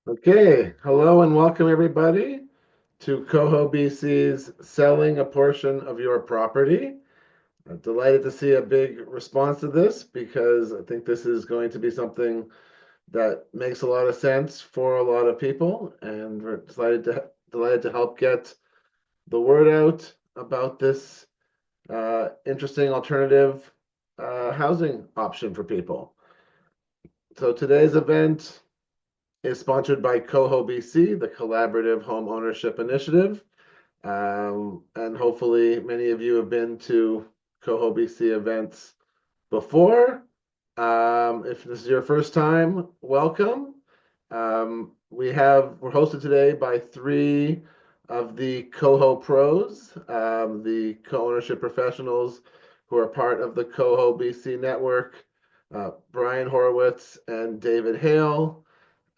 Okay, hello and welcome everybody to CoHo BC's Selling a Portion of Your Property. I'm delighted to see a big response to this because I think this is going to be something that makes a lot of sense for a lot of people, and we're delighted to help get the word out about this interesting alternative housing option for people. So today's event is sponsored by CoHo BC, the Collaborative Home Ownership Initiative. And hopefully, many of you have been to CoHo BC events before. If this is your first time, welcome. We're hosted today by three of the CoHo Pros, the co-ownership professionals who are part of the CoHo BC network, Brian Horowitz and David Hale.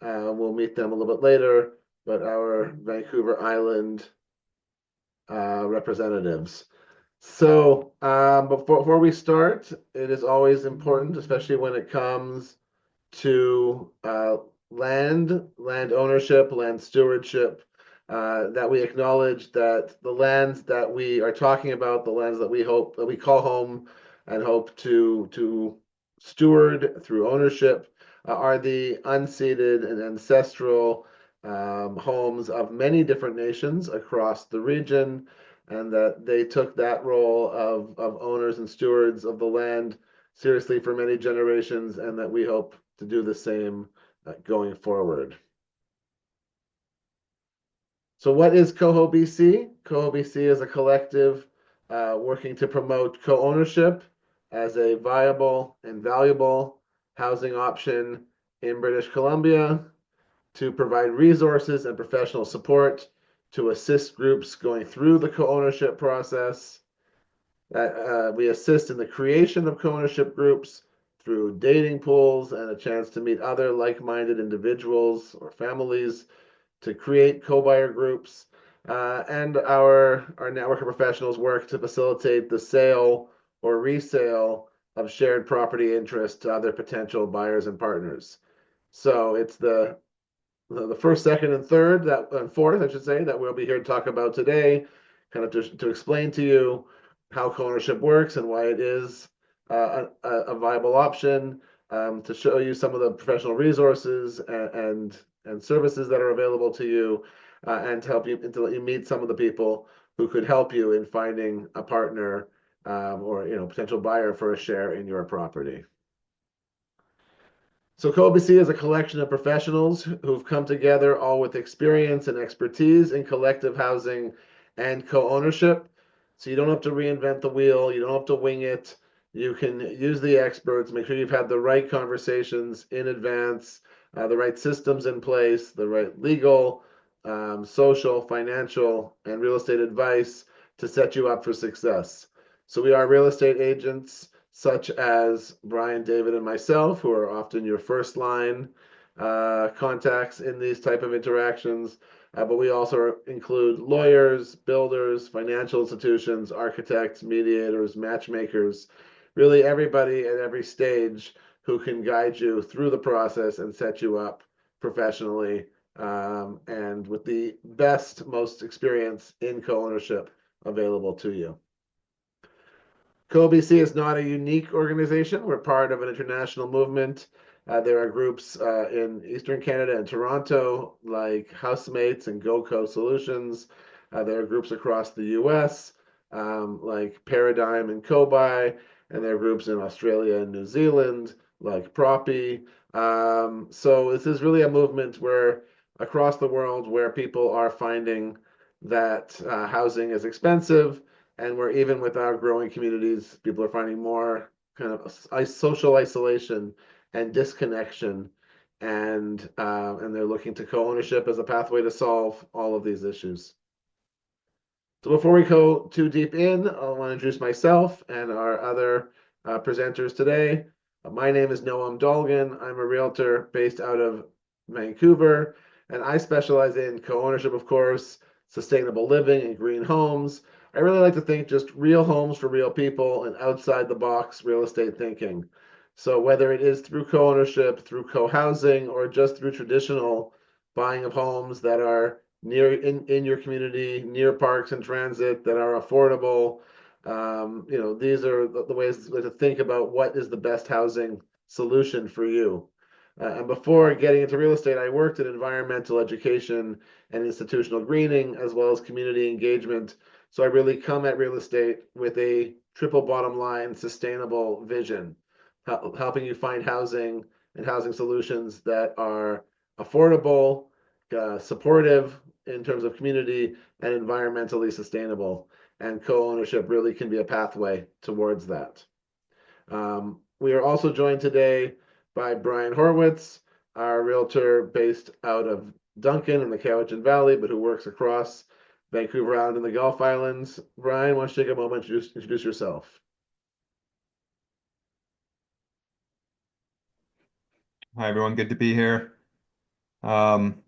We'll meet them a little bit later, but our Vancouver Island representatives. So before we start, it is always important, especially when it comes to land ownership, land stewardship, that we acknowledge that the lands that we are talking about, the lands that we call home and hope to steward through ownership, are the unceded and ancestral homes of many different nations across the region, and that they took that role of owners and stewards of the land seriously for many generations, and that we hope to do the same going forward. So what is CoHo BC? CoHo BC is a collective working to promote co-ownership as a viable and valuable housing option in British Columbia, to provide resources and professional support to assist groups going through the co-ownership process. We assist in the creation of co-ownership groups through dating pools and a chance to meet other like-minded individuals or families to create co-buyer groups. And our network of professionals work to facilitate the sale or resale of shared property interest to other potential buyers and partners. So it's the first, second, and third, and fourth, I should say, that we'll be here to talk about today, kind of to explain to you how co-ownership works and why it is a viable option, to show you some of the professional resources and services that are available to you, and to help you to let you meet some of the people who could help you in finding a partner, or potential buyer for a share in your property. So CoBC is a collection of professionals who've come together all with experience and expertise in collective housing and co-ownership. So you don't have to reinvent the wheel, you don't have to wing it. You can use the experts, make sure you've had the right conversations in advance, the right systems in place, the right legal, social, financial, and real estate advice to set you up for success. So we are real estate agents such as Brian, David, and myself, who are often your first line contacts in these type of interactions. But we also include lawyers, builders, financial institutions, architects, mediators, matchmakers, really everybody at every stage who can guide you through the process and set you up professionally, and with the best, most experience in co-ownership available to you. CoBC is not a unique organization. We're part of an international movement. There are groups in Eastern Canada and Toronto, like Housemates and GoCo Solutions. There are groups across the US, like Paradigm and CoBuy, and there are groups in Australia and New Zealand, like Proppy. So this is really a movement where across the world where people are finding that housing is expensive, and where even with our growing communities, people are finding more kind of social isolation and disconnection, and they're looking to co-ownership as a pathway to solve all of these issues. So before we go too deep in, I want to introduce myself and our other presenters today. My name is Noam Dolgan. I'm a realtor based out of Vancouver, and I specialize in co-ownership, of course, sustainable living and green homes. I really like to think just real homes for real people and outside the box real estate thinking. So whether it is through co-ownership, through co-housing, or just through traditional buying of homes that are near in your community, near parks and transit, that are affordable. These are the ways to think about what is the best housing solution for you. And before getting into real estate, I worked in environmental education and institutional greening, as well as community engagement. So I really come at real estate with a triple bottom line sustainable vision, helping you find housing and housing solutions that are affordable, supportive in terms of community, and environmentally sustainable. And co-ownership really can be a pathway towards that. We are also joined today by Brian Horwitz, our realtor based out of Duncan in the Cowichan Valley, but who works across Vancouver Island and the Gulf Islands. Brian, why don't you take a moment to introduce yourself? Hi, everyone. Good to be here. Um,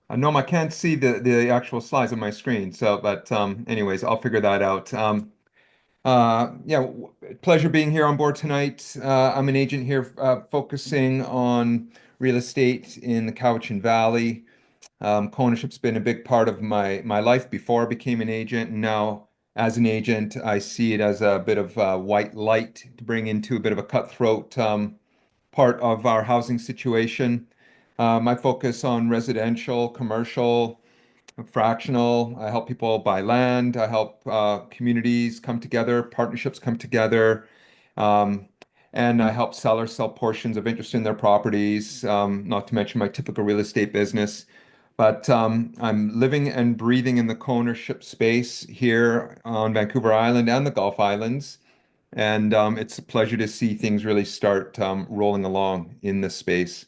I know I can't see the actual slides on my screen, but anyways, I'll figure that out. Pleasure being here on board tonight. I'm an agent here focusing on real estate in the Cowichan Valley. Co-ownership's been a big part of my life before I became an agent, and now as an agent, I see it as a bit of white light to bring into a bit of a cutthroat part of our housing situation. I focus on residential, commercial, fractional. I help people buy land. I help communities come together, partnerships come together. Um, and I help sellers sell portions of interest in their properties, not to mention my typical real estate business. But I'm living and breathing in the co-ownership space here on Vancouver Island and the Gulf Islands. And it's a pleasure to see things really start rolling along in this space.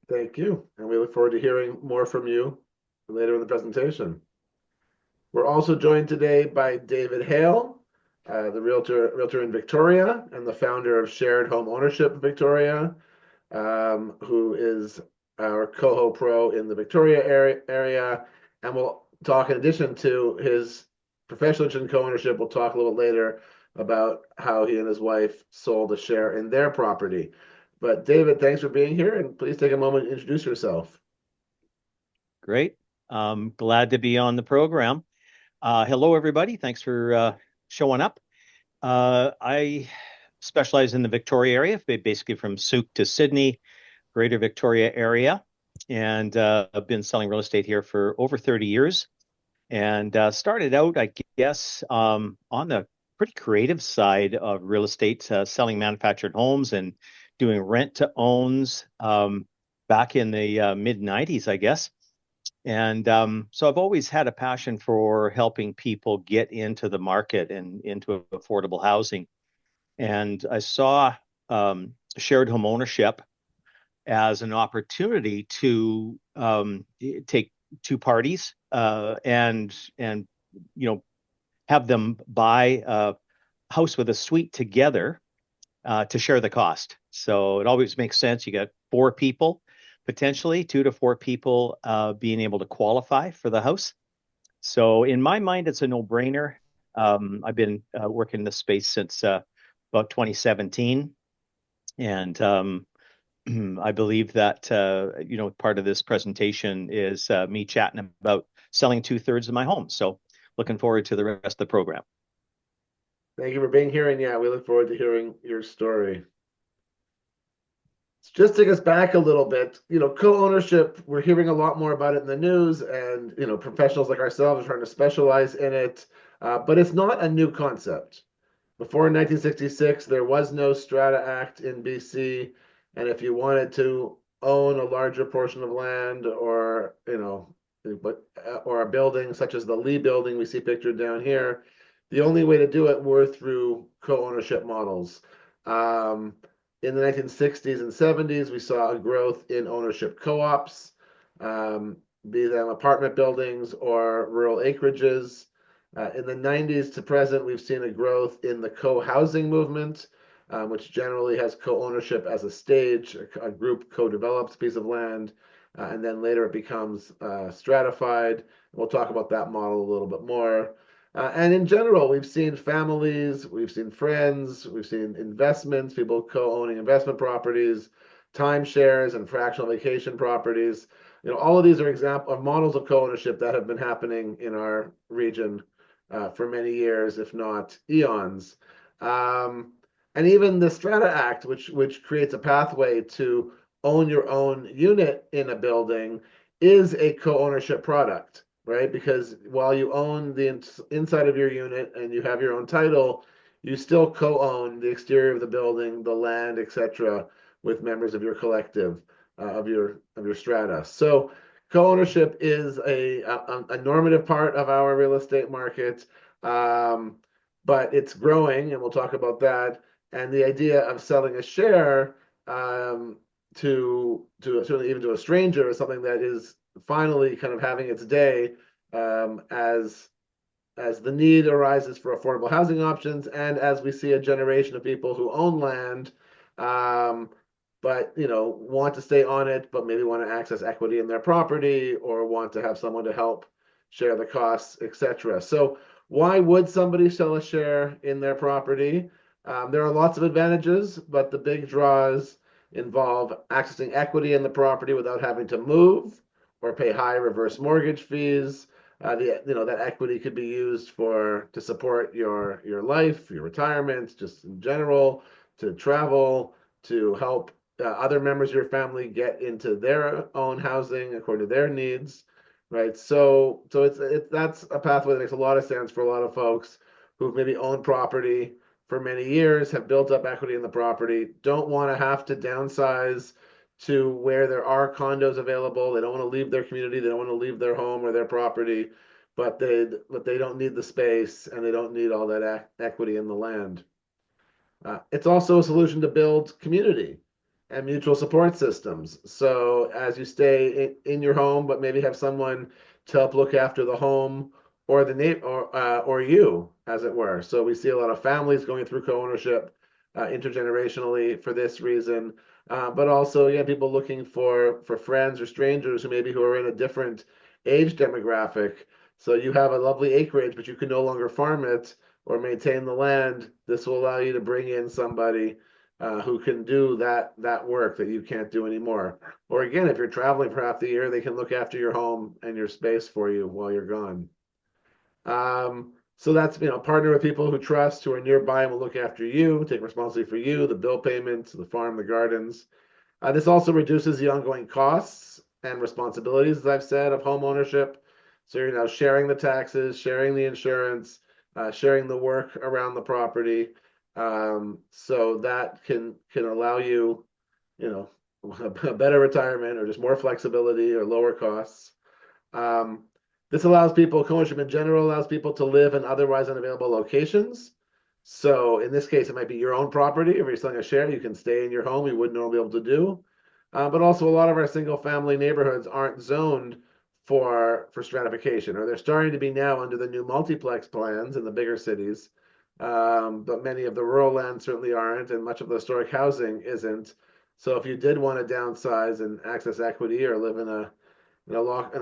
Thank you. And we look forward to hearing more from you later in the presentation. We're also joined today by David Hale, the realtor in Victoria and the founder of Shared Home Ownership Victoria, who is our CoHo Pro in the Victoria area. And we'll talk, in addition to his professional interest in co-ownership, we'll talk a little bit later about how he and his wife sold a share in their property. But David, thanks for being here, and please take a moment to introduce yourself. Great. Glad to be on the program. Hello, everybody. Thanks for showing up. I specialize in the Victoria area, basically from Souk to Sydney, Greater Victoria area, and I've been selling real estate here for over 30 years. And started out, I guess, on the pretty creative side of real estate, selling manufactured homes and doing rent to owns back in the mid 90s, I guess. And so I've always had a passion for helping people get into the market and into affordable housing. And I saw shared home ownership as an opportunity to take two parties and have them buy a house with a suite together to share the cost. So it always makes sense. You got four people, potentially 2 to 4 people being able to qualify for the house. So in my mind, it's a no-brainer. I've been working in this space since about 2017, and I believe that part of this presentation is me chatting about selling 2/3 of my home. So looking forward to the rest of the program. Thank you for being here, and yeah, we look forward to hearing your story. Just take us back a little bit. Co-ownership, we're hearing a lot more about it in the news, and professionals like ourselves are trying to specialize in it. But it's not a new concept. Before 1966, there was no Strata Act in BC, and if you wanted to own a larger portion of land, or a building such as the Lee building we see pictured down here, the only way to do it were through co-ownership models. Um, in the 1960s and 70s, we saw a growth in ownership co-ops, um, be them apartment buildings or rural acreages. In the 90s to present, we've seen a growth in the co-housing movement, which generally has co-ownership as a stage. A group co-develops a piece of land, and then later it becomes stratified. We'll talk about that model a little bit more. And in general, we've seen families, we've seen friends, we've seen investments, people co-owning investment properties. timeshares and fractional vacation properties. All of these are example of models of co-ownership that have been happening in our region for many years, if not eons. And even the Strata Act, which creates a pathway to own your own unit in a building, is a co-ownership product, right? Because while you own the inside of your unit and you have your own title, you still co-own the exterior of the building, the land, etc., with members of your collective, of your strata. So co-ownership is a normative part of our real estate market, but it's growing, and we'll talk about that. And the idea of selling a share certainly even to a stranger is something that is finally kind of having its day, as the need arises for affordable housing options, and as we see a generation of people who own land, but want to stay on it, but maybe want to access equity in their property, or want to have someone to help share the costs, etc. So why would somebody sell a share in their property? There are lots of advantages, but the big draws involve accessing equity in the property without having to move or pay high reverse mortgage fees. That equity could be used to support your life, your retirement, just in general, to travel, to help other members of your family get into their own housing according to their needs, right? So that's a pathway that makes a lot of sense for a lot of folks who've maybe owned property for many years, have built up equity in the property, don't want to have to downsize to where there are condos available. They don't want to leave their community. They don't want to leave their home or their property, but they don't need the space, and they don't need all that equity in the land. It's also a solution to build community and mutual support systems. So as you stay in your home, but maybe have someone to help look after the home, or the neighbor, or you, as it were. So we see a lot of families going through co-ownership intergenerationally for this reason, but also people looking for friends or strangers who are in a different age demographic. So you have a lovely acreage, but you can no longer farm it or maintain the land. This will allow you to bring in somebody who can do that work that you can't do anymore. Or again, if you're traveling for half the year, they can look after your home and your space for you while you're gone. So that's, partner with people who trust, who are nearby and will look after you, take responsibility for you, the bill payments, the farm, the gardens. This also reduces the ongoing costs and responsibilities, as I've said, of home ownership. So you're now sharing the taxes, sharing the insurance, sharing the work around the property. So that can allow you, a better retirement, or just more flexibility or lower costs. This allows people, co-ownership in general allows people to live in otherwise unavailable locations. So in this case, it might be your own property. If you're selling a share, you can stay in your home you wouldn't normally be able to do. But also a lot of our single family neighborhoods aren't zoned for stratification, or they're starting to be now under the new multiplex plans in the bigger cities. But many of the rural lands certainly aren't, and much of the historic housing isn't. So if you did want to downsize and access equity, or live in a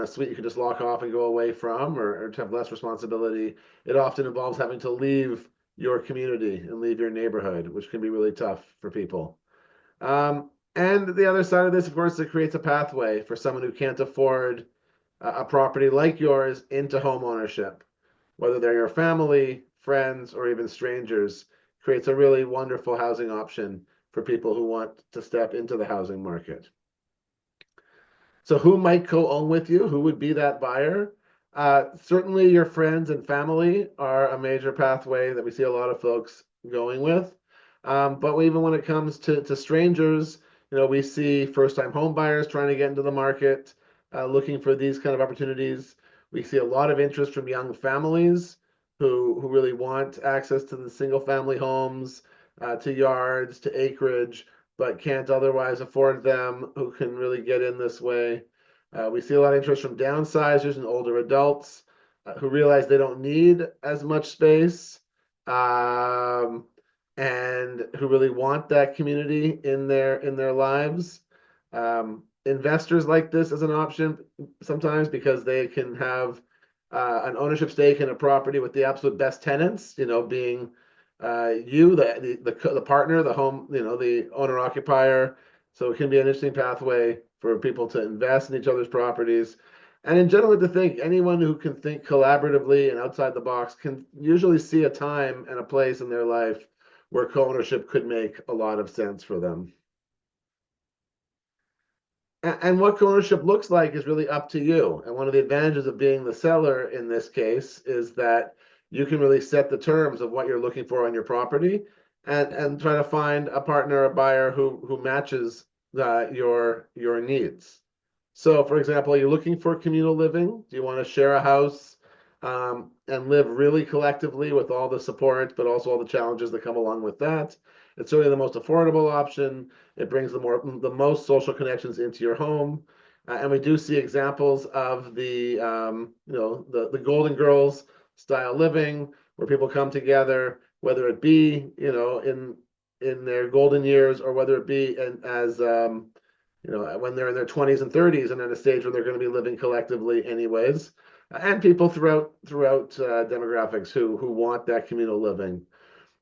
suite you can just lock off and go away from, or to have less responsibility, it often involves having to leave your community and leave your neighborhood, which can be really tough for people. And the other side of this, of course, it creates a pathway for someone who can't afford a property like yours into home ownership, whether they're your family, friends, or even strangers. Creates a really wonderful housing option for people who want to step into the housing market. So who might co-own with you? Who would be that buyer? Certainly your friends and family are a major pathway that we see a lot of folks going with. But even when it comes to strangers, we see first-time home buyers trying to get into the market, looking for these kind of opportunities. We see a lot of interest from young families who really want access to the single-family homes, to yards, to acreage, but can't otherwise afford them, who can really get in this way. We see a lot of interest from downsizers and older adults who realize they don't need as much space, and who really want that community in their lives. Investors like this as an option sometimes, because they can have an ownership stake in a property with the absolute best tenants, being you, the partner, the home, the owner occupier, So it can be an interesting pathway for people to invest in each other's properties. And in general, to think anyone who can think collaboratively and outside the box can usually see a time and a place in their life where co-ownership could make a lot of sense for them. And what co-ownership looks like is really up to you. And one of the advantages of being the seller in this case is that you can really set the terms of what you're looking for on your property and try to find a partner, a buyer who matches your needs. So, for example, you're looking for communal living. Do you want to share a house and live really collectively with all the support, but also all the challenges that come along with that? It's certainly the most affordable option. It brings the most social connections into your home, and we do see examples of the Golden Girls style living where people come together, whether it be in their golden years or whether it be as when they're in their 20s and 30s and at a stage where they're going to be living collectively anyways, and people throughout demographics who want that communal living.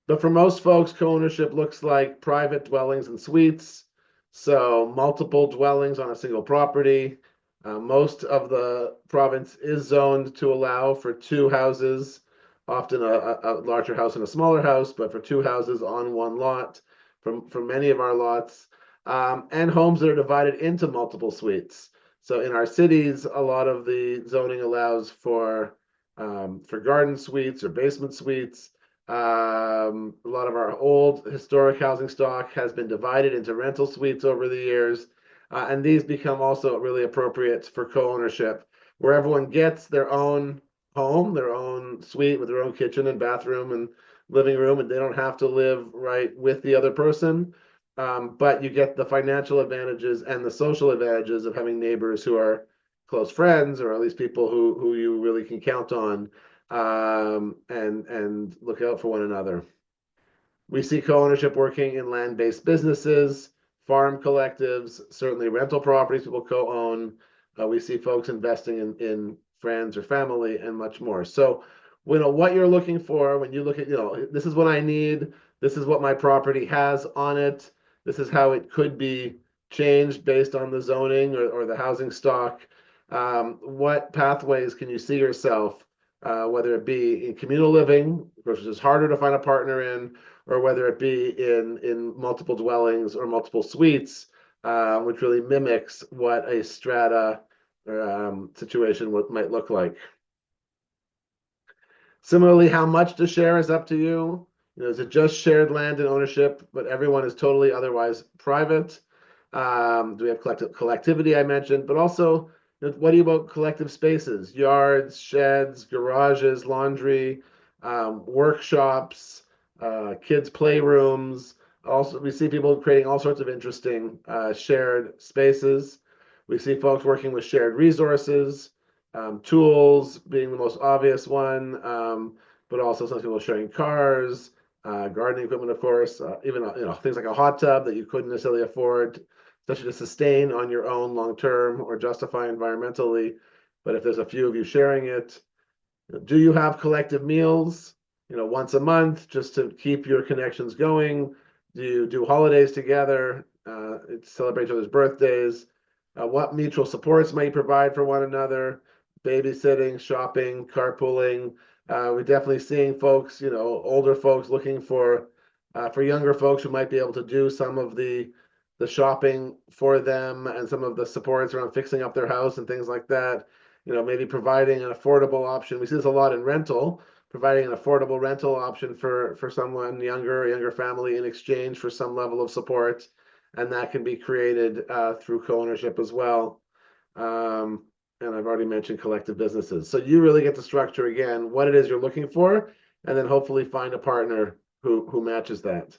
But for most folks, co-ownership looks like private dwellings and suites, so multiple dwellings on a single property. Most of the province is zoned to allow for two houses, often a larger house and a smaller house, but for two houses on one lot for many of our lots, and homes that are divided into multiple suites. So in our cities, a lot of the zoning allows for garden suites or basement suites. A lot of our old historic housing stock has been divided into rental suites over the years, and these become also really appropriate for co-ownership, where everyone gets their own home, their own suite with their own kitchen and bathroom and living room, and they don't have to live right with the other person. But you get the financial advantages and the social advantages of having neighbors who are close friends, or at least people who you really can count on, and look out for one another. We see co-ownership working in land-based businesses, farm collectives, certainly rental properties people co-own. We see folks investing in friends or family and much more. So, what you're looking for when you look at, this is what I need, this is what my property has on it, this is how it could be changed based on the zoning or the housing stock. What pathways can you see yourself, whether it be in communal living, which is harder to find a partner in, or whether it be in multiple dwellings or multiple suites, which really mimics what a strata situation might look like. Similarly, how much to share is up to you. Is it just shared land and ownership, but everyone is totally otherwise private? Do we have collectivity I mentioned, but also what do you about collective spaces, yards, sheds, garages, laundry, workshops, kids' playrooms? Also, we see people creating all sorts of interesting shared spaces. We see folks working with shared resources, tools being the most obvious one, but also some people sharing cars, gardening equipment, of course, even things like a hot tub that you couldn't necessarily afford, especially to sustain on your own long term or justify environmentally. But if there's a few of you sharing it, do you have collective meals, once a month just to keep your connections going? Do you do holidays together, celebrate each other's birthdays? What mutual supports might you provide for one another? Babysitting, shopping, carpooling. We're definitely seeing folks, older folks looking for younger folks who might be able to do some of the shopping for them and some of the supports around fixing up their house and things like that. Maybe providing an affordable option. We see this a lot in rental, providing an affordable rental option for someone younger, a younger family in exchange for some level of support. And that can be created through co-ownership as well. And I've already mentioned collective businesses. So you really get to structure again what it is you're looking for, and then hopefully find a partner who matches that.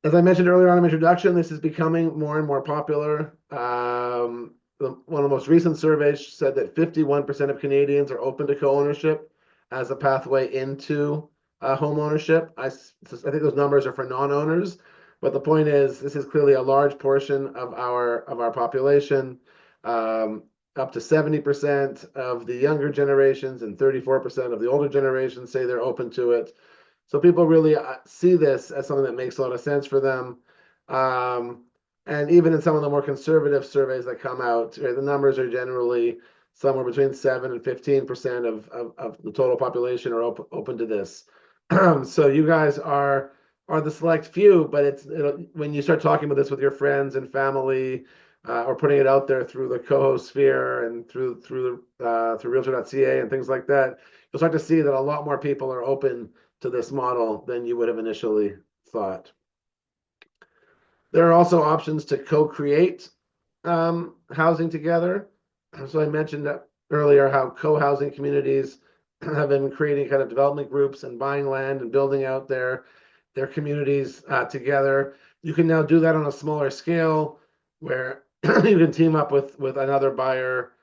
As I mentioned earlier on in my introduction, this is becoming more and more popular. One of the most recent surveys said that 51% of Canadians are open to co-ownership as a pathway into home ownership. I think those numbers are for non-owners, but the point is this is clearly a large portion of our population. Up to 70% of the younger generations and 34% of the older generations say they're open to it. So people really see this as something that makes a lot of sense for them. And even in some of the more conservative surveys that come out, right, the numbers are generally somewhere between 7 and 15% of the total population are open to this. So you guys are the select few, but when you start talking about this with your friends and family, or putting it out there through the CoHo sphere and through Realtor.ca and things like that, you'll start to see that a lot more people are open to this model than you would have initially thought. There are also options to co-create housing together. So I mentioned earlier how co-housing communities have been creating kind of development groups and buying land and building out their communities together. You can now do that on a smaller scale where you can team up with another buyer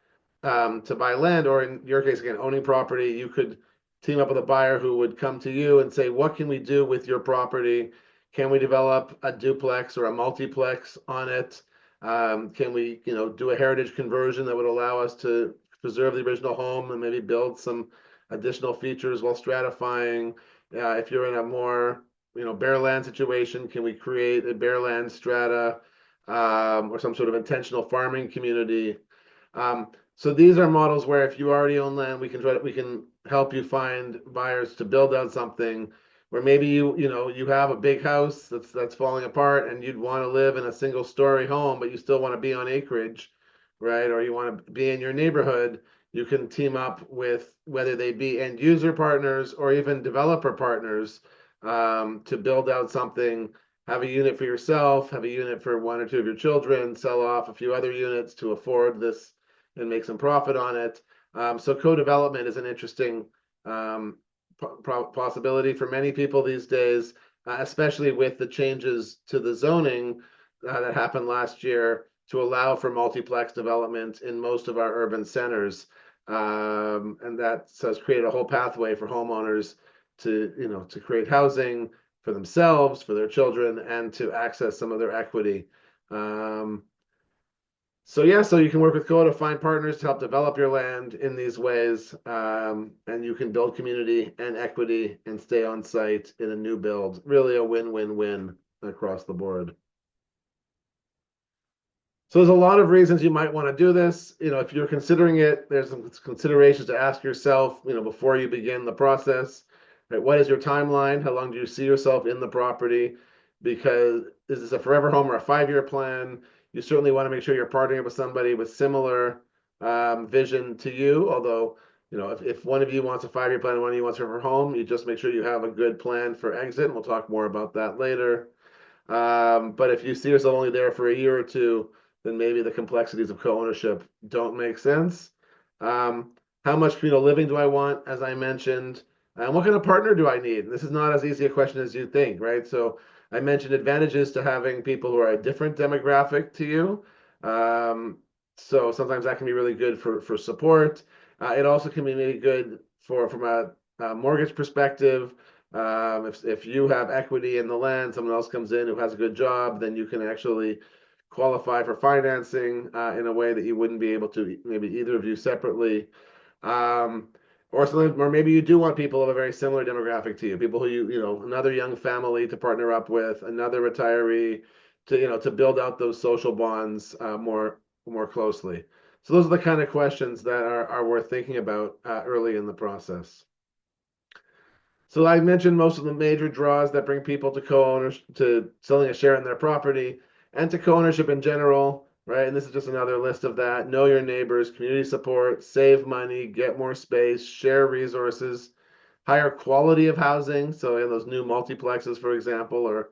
to buy land, or in your case, again, owning property. You could team up with a buyer who would come to you and say, what can we do with your property? Can we develop a duplex or a multiplex on it? Can we, do a heritage conversion that would allow us to preserve the original home and maybe build some additional features while stratifying? If you're in a more, bare land situation, can we create a bare land strata, or some sort of intentional farming community? So these are models where if you already own land, we can help you find buyers to build out something where maybe you have a big house that's falling apart and you'd want to live in a single story home, but you still want to be on acreage, right? Or you want to be in your neighborhood. You can team up with whether they be end user partners or even developer partners, to build out something. Have a unit for yourself, have a unit for one or two of your children, sell off a few other units to afford this and make some profit on it. So co-development is an interesting possibility for many people these days, especially with the changes to the zoning that happened last year to allow for multiplex development in most of our urban centers. And that has created a whole pathway for homeowners to create housing for themselves, for their children, and to access some of their equity. So yeah, so you can work with CoHo to find partners to help develop your land in these ways, and you can build community and equity and stay on site in a new build. Really a win-win-win across the board. So there's a lot of reasons you might want to do this. If you're considering it, there's some considerations to ask yourself, before you begin the process. Right? What is your timeline? How long do you see yourself in the property? Because is this a forever home or a 5-year plan? You certainly want to make sure you're partnering up with somebody with similar vision to you. Although, if one of you wants a 5-year plan and one of you wants a forever home, you just make sure you have a good plan for exit. And we'll talk more about that later. But if you see yourself only there for a year or two, then maybe the complexities of co-ownership don't make sense. How much communal living do I want, as I mentioned? And what kind of partner do I need? This is not as easy a question as you think, right? So I mentioned advantages to having people who are a different demographic to you. So sometimes that can be really good for support. It also can be really good from a mortgage perspective. If you have equity in the land, someone else comes in who has a good job, then you can actually qualify for financing in a way that you wouldn't be able to, maybe either of you separately. Or maybe you do want people of a very similar demographic to you, people who another young family to partner up with, another retiree to build out those social bonds more closely. So those are the kind of questions that are worth thinking about early in the process. So I mentioned most of the major draws that bring people to co-owners, to selling a share in their property, and to co-ownership in general, right? And this is just another list of that. Know your neighbors, community support, save money, get more space, share resources, higher quality of housing. So in those new multiplexes, for example, or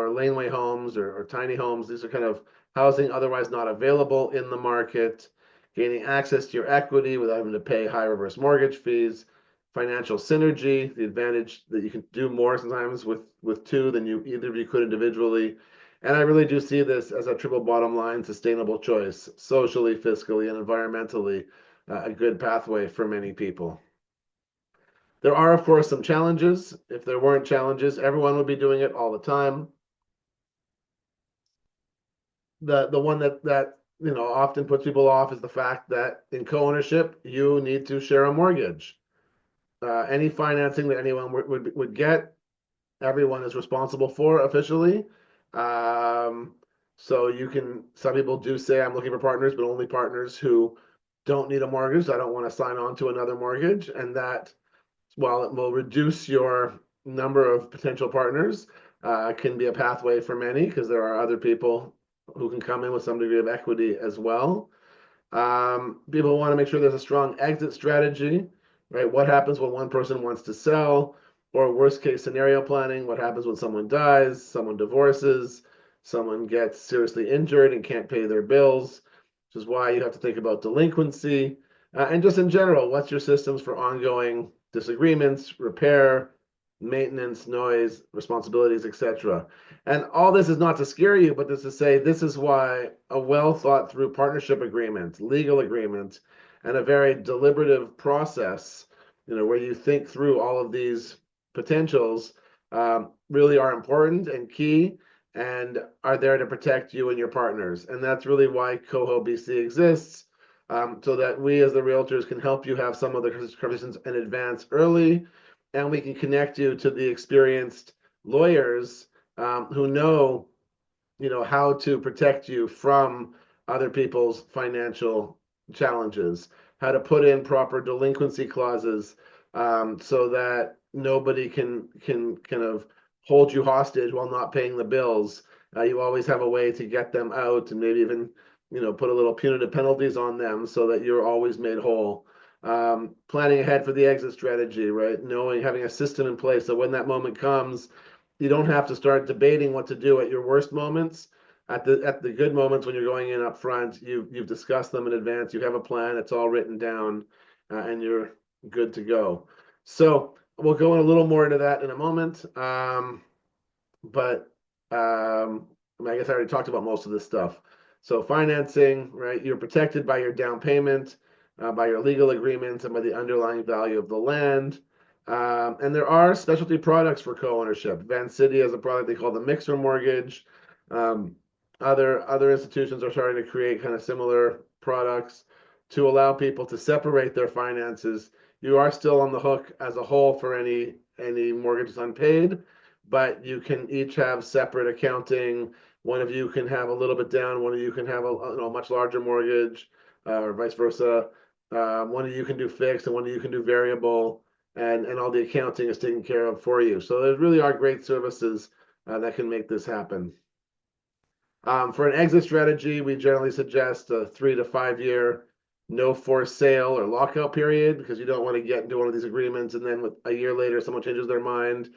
laneway homes or tiny homes, these are kind of housing otherwise not available in the market. Gaining access to your equity without having to pay high reverse mortgage fees. Financial synergy, the advantage that you can do more sometimes with two than either of you could individually. And I really do see this as a triple bottom line sustainable choice, socially, fiscally, and environmentally, a good pathway for many people. There are, of course, some challenges. If there weren't challenges, everyone would be doing it all the time. The one that often puts people off is the fact that in co-ownership, you need to share a mortgage. Any financing that anyone would get, everyone is responsible for officially. So some people do say, I'm looking for partners, but only partners who don't need a mortgage. I don't want to sign on to another mortgage. And that, while it will reduce your number of potential partners, can be a pathway for many because there are other people who can come in with some degree of equity as well. People want to make sure there's a strong exit strategy, right? What happens when one person wants to sell, or worst case scenario planning? What happens when someone dies, someone divorces, someone gets seriously injured and can't pay their bills, which is why you have to think about delinquency. And just in general, what's your systems for ongoing disagreements, repair, maintenance, noise, responsibilities, etc. And all this is not to scare you, but this is to say this is why a well thought through partnership agreement, legal agreement, and a very deliberative process, where you think through all of these potentials, really are important and key and are there to protect you and your partners. And that's really why CoHo BC exists, so that we as the realtors can help you have some of the conversations in advance early, and we can connect you to the experienced lawyers, who know, how to protect you from other people's financial challenges, how to put in proper delinquency clauses, so that nobody can kind of hold you hostage while not paying the bills. You always have a way to get them out, and maybe even put a little punitive penalties on them so that you're always made whole. Planning ahead for the exit strategy, right? Knowing, having a system in place so when that moment comes, you don't have to start debating what to do at your worst moments. At the good moments when you're going in up front, you've discussed them in advance. You have a plan. It's all written down, and you're good to go. So we'll go in a little more into that in a moment. But I guess I already talked about most of this stuff. So financing, right? You're protected by your down payment, by your legal agreements, and by the underlying value of the land. And there are specialty products for co-ownership. Van City has a product they call the mixer mortgage. Um, other institutions are starting to create kind of similar products to allow people to separate their finances. You are still on the hook as a whole for any mortgages unpaid, but you can each have separate accounting. One of you can have a little bit down, one of you can have a much larger mortgage, or vice versa. One of you can do fixed, and one of you can do variable, and all the accounting is taken care of for you. So there really are great services that can make this happen. For an exit strategy, we generally suggest a 3 to 5 year no forced sale or lockout period, because you don't want to get into one of these agreements and then a year later someone changes their mind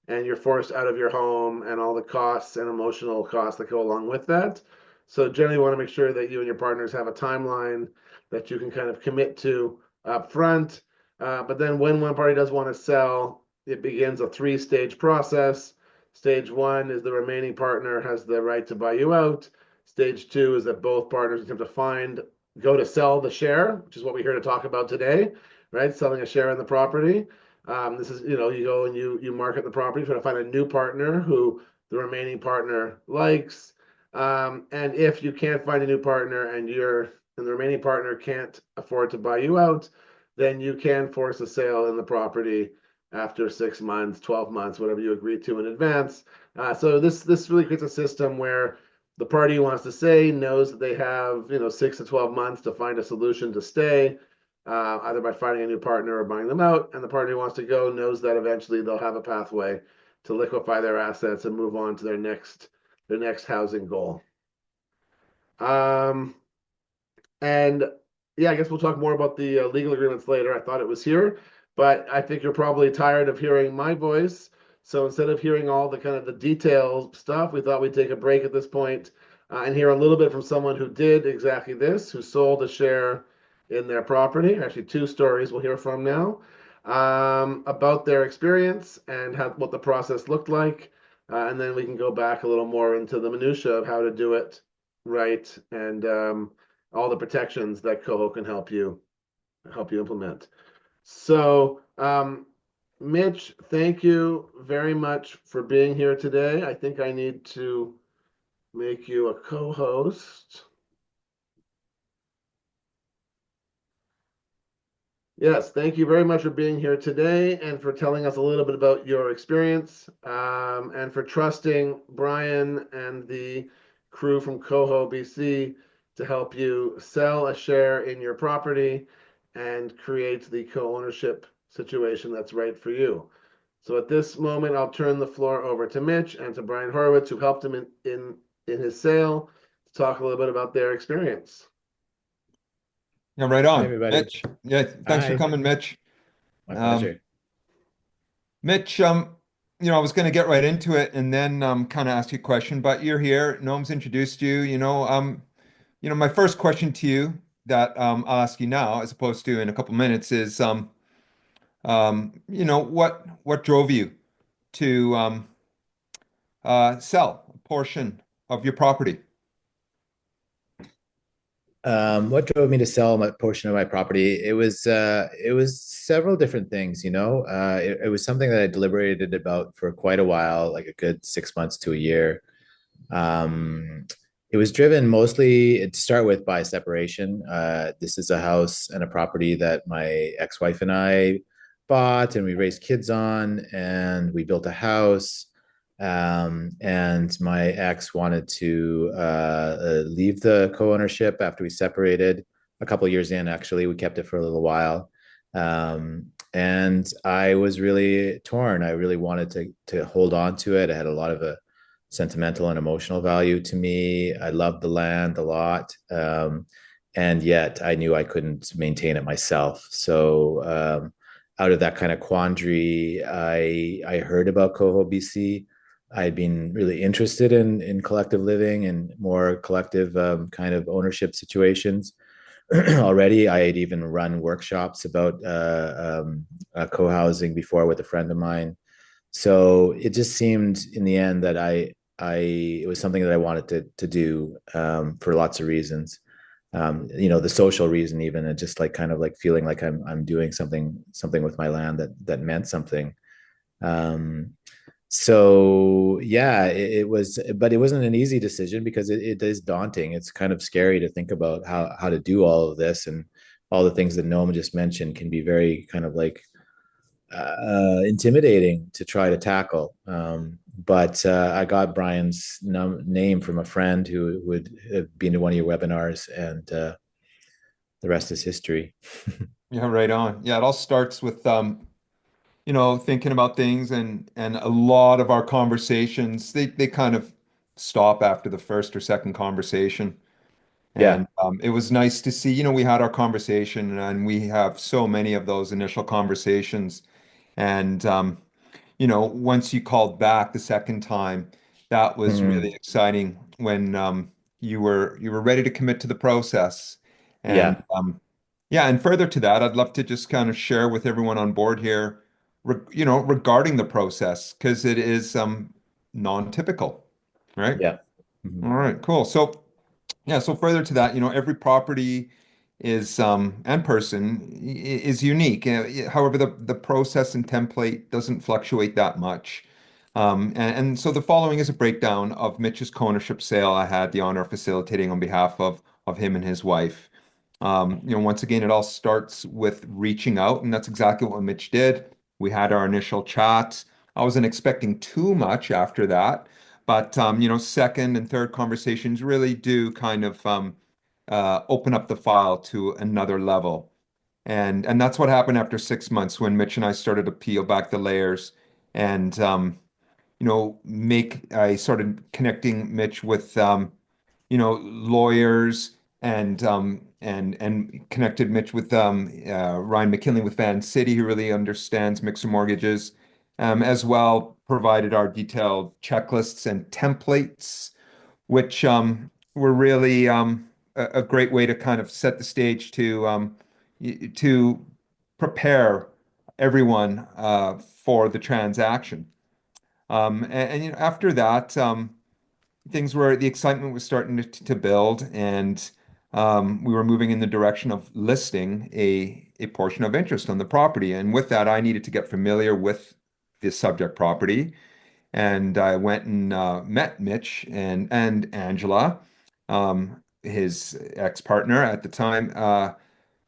and you're forced out of your home and all the costs and emotional costs that go along with that. So generally want to make sure that you and your partners have a timeline that you can kind of commit to up front. But then when one party does want to sell, it begins a 3-stage process. Stage 1 is the remaining partner has the right to buy you out. Stage 2 is that both partners attempt to go to sell the share, which is what we're here to talk about today, right? Selling a share in the property. This is, you go and you market the property, trying to find a new partner who the remaining partner likes. And if you can't find a new partner and the remaining partner can't afford to buy you out, then you can force a sale in the property after 6 months, 12 months, whatever you agree to in advance. So this really creates a system where the party who wants to stay knows that they have 6 to 12 months to find a solution to stay, either by finding a new partner or buying them out. And the party who wants to go knows that eventually they'll have a pathway to liquefy their assets and move on to their next housing goal. And yeah, I guess we'll talk more about the legal agreements later. I thought it was here, but I think you're probably tired of hearing my voice. So instead of hearing all the kind of the detailed stuff, we thought we'd take a break at this point, and hear a little bit from someone who did exactly this, who sold a share in their property. Actually, 2 stories we'll hear from now, about their experience and what the process looked like. And then we can go back a little more into the minutia of how to do it right, and all the protections that CoHo can help you implement. So, Mitch, thank you very much for being here today. I think I need to make you a co-host. Yes, thank you very much for being here today and for telling us a little bit about your experience, and for trusting Brian and the crew from CoHo BC to help you sell a share in your property and create the co-ownership situation that's right for you. So at this moment, I'll turn the floor over to Mitch and to Brian Horowitz, who helped him in his sale, to talk a little bit about their experience. Yeah, right Hi, on. everybody. Mitch, yeah, thanks for Hi, coming, Mitch. my Um, pleasure. Mitch, I was going to get right into it and then kind of ask you a question, but you're here. Noam's introduced you. My first question to you that I'll ask you now, as opposed to in a couple minutes, is what drove you to sell a portion of your property? What drove me to sell my portion of my property? It was several different things, you know. It was something that I deliberated about for quite a while, like a good 6 months to a year. Um, it was driven mostly to start with by separation. This is a house and a property that my ex-wife and I bought, and we raised kids on, and we built a house. And my ex wanted to leave the co-ownership after we separated a couple of years in. Actually, we kept it for a little while. And I was really torn. I really wanted to hold on to it. I had a lot of sentimental and emotional value to me. I loved the land a lot. And yet I knew I couldn't maintain it myself. So out of that kind of quandary, I heard about Coho BC. I'd been really interested in collective living and more collective kind of ownership situations. Already, I had even run workshops about co-housing before with a friend of mine. So it just seemed in the end that I it was something that I wanted to do for lots of reasons. The social reason even, and just like kind of like feeling like I'm doing something with my land that meant something. Um, so yeah, it was, but it wasn't an easy decision because it is daunting. It's kind of scary to think about how to do all of this, and all the things that Noam just mentioned can be very kind of like intimidating to try to tackle. But I got Brian's name from a friend who would have been to one of your webinars, and the rest is history. Yeah, right on. Yeah, it all starts with thinking about things and a lot of our conversations, they kind of stop after the first or second conversation. Yeah. And it was nice to see, we had our conversation and we have so many of those initial conversations. And once you called back the second time, that was really Mhm. exciting when you were ready to commit to the process. And Yeah. yeah, and further to that, I'd love to just kind of share with everyone on board here, regarding the process, because it is non-typical, right? Yeah. All Mhm. right, cool. So yeah, so further to that, every property is and person is unique. However, the process and template doesn't fluctuate that much. And so the following is a breakdown of Mitch's co-ownership sale I had the honor of facilitating on behalf of him and his wife. Once again, it all starts with reaching out, and that's exactly what Mitch did. We had our initial chat. I wasn't expecting too much after that, but second and third conversations really do kind of open up the file to another level. And that's what happened after 6 months when Mitch and I started to peel back the layers and make I started connecting Mitch with lawyers and connected Mitch with Ryan McKinley with Van City, who really understands mixer mortgages, as well provided our detailed checklists and templates, which were really a great way to kind of set the stage to prepare everyone for the transaction. And after that, the excitement was starting to build, and we were moving in the direction of listing a portion of interest on the property. And with that, I needed to get familiar with the subject property. And I went and met Mitch and Angela, his ex-partner at the time,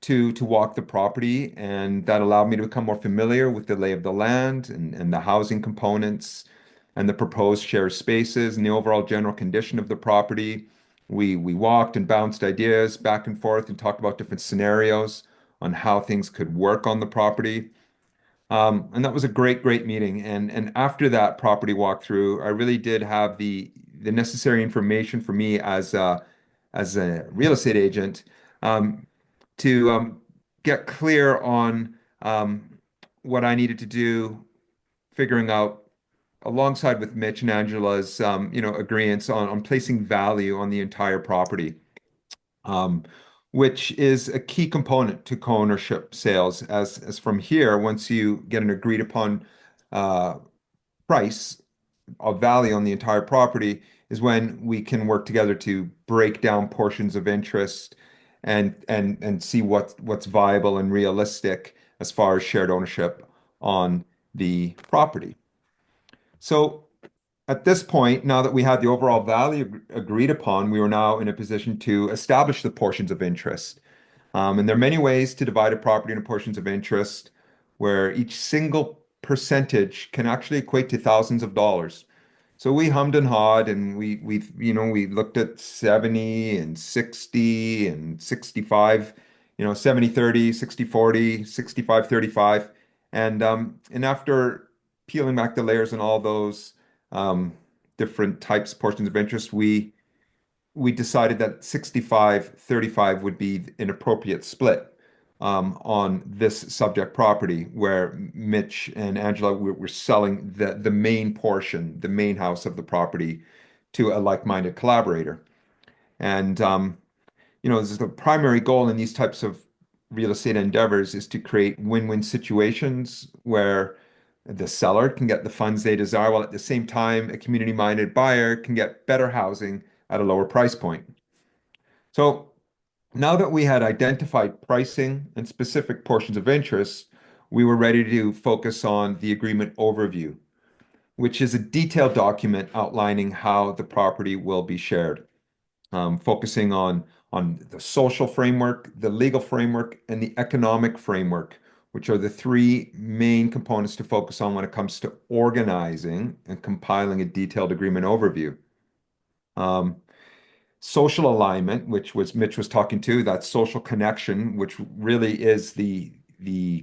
to walk the property, and that allowed me to become more familiar with the lay of the land and the housing components. and the proposed shared spaces and the overall general condition of the property. We walked and bounced ideas back and forth and talked about different scenarios on how things could work on the property. And that was a great meeting. And after that property walkthrough, I really did have the necessary information for me as a real estate agent, to get clear on what I needed to do, figuring out alongside with Mitch and Angela's agreements on placing value on the entire property, um, which is a key component to co-ownership sales. As from here, once you get an agreed upon uh, price of value on the entire property, is when we can work together to break down portions of interest and see what's viable and realistic as far as shared ownership on the property. So at this point, now that we had the overall value agreed upon, we were now in a position to establish the portions of interest. And there are many ways to divide a property into portions of interest where each single percentage can actually equate to thousands of dollars. So we hummed and hawed and we looked at 70 and 60 and 65, 70 30, 60 40, 65 35. And after peeling back the layers on all those um, different types, portions of interest, we decided that 65-35 would be an appropriate split on this subject property, where Mitch and Angela were selling the main portion, the main house of the property to a like-minded collaborator. And this is the primary goal in these types of real estate endeavors, is to create win-win situations where the seller can get the funds they desire, while at the same time, a community-minded buyer can get better housing at a lower price point. So now that we had identified pricing and specific portions of interest, we were ready to focus on the agreement overview, which is a detailed document outlining how the property will be shared, focusing on the social framework, the legal framework, and the economic framework, which are the three main components to focus on when it comes to organizing and compiling a detailed agreement overview. Um, Social alignment, which was Mitch was talking to, that social connection, which really is the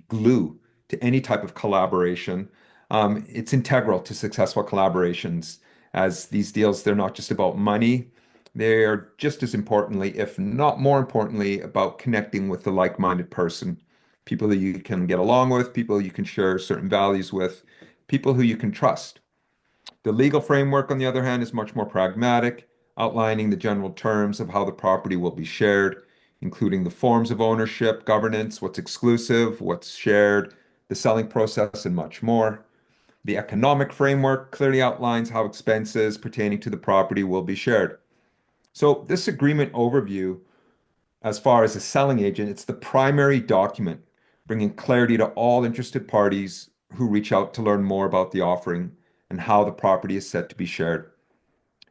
glue to any type of collaboration. It's integral to successful collaborations, as these deals, they're not just about money. They're just as importantly, if not more importantly, about connecting with the like-minded person, people that you can get along with, people you can share certain values with, people who you can trust. The legal framework, on the other hand, is much more pragmatic, outlining the general terms of how the property will be shared, including the forms of ownership, governance, what's exclusive, what's shared, the selling process, and much more. The economic framework clearly outlines how expenses pertaining to the property will be shared. So, this agreement overview, as far as a selling agent, it's the primary document, bringing clarity to all interested parties who reach out to learn more about the offering and how the property is set to be shared.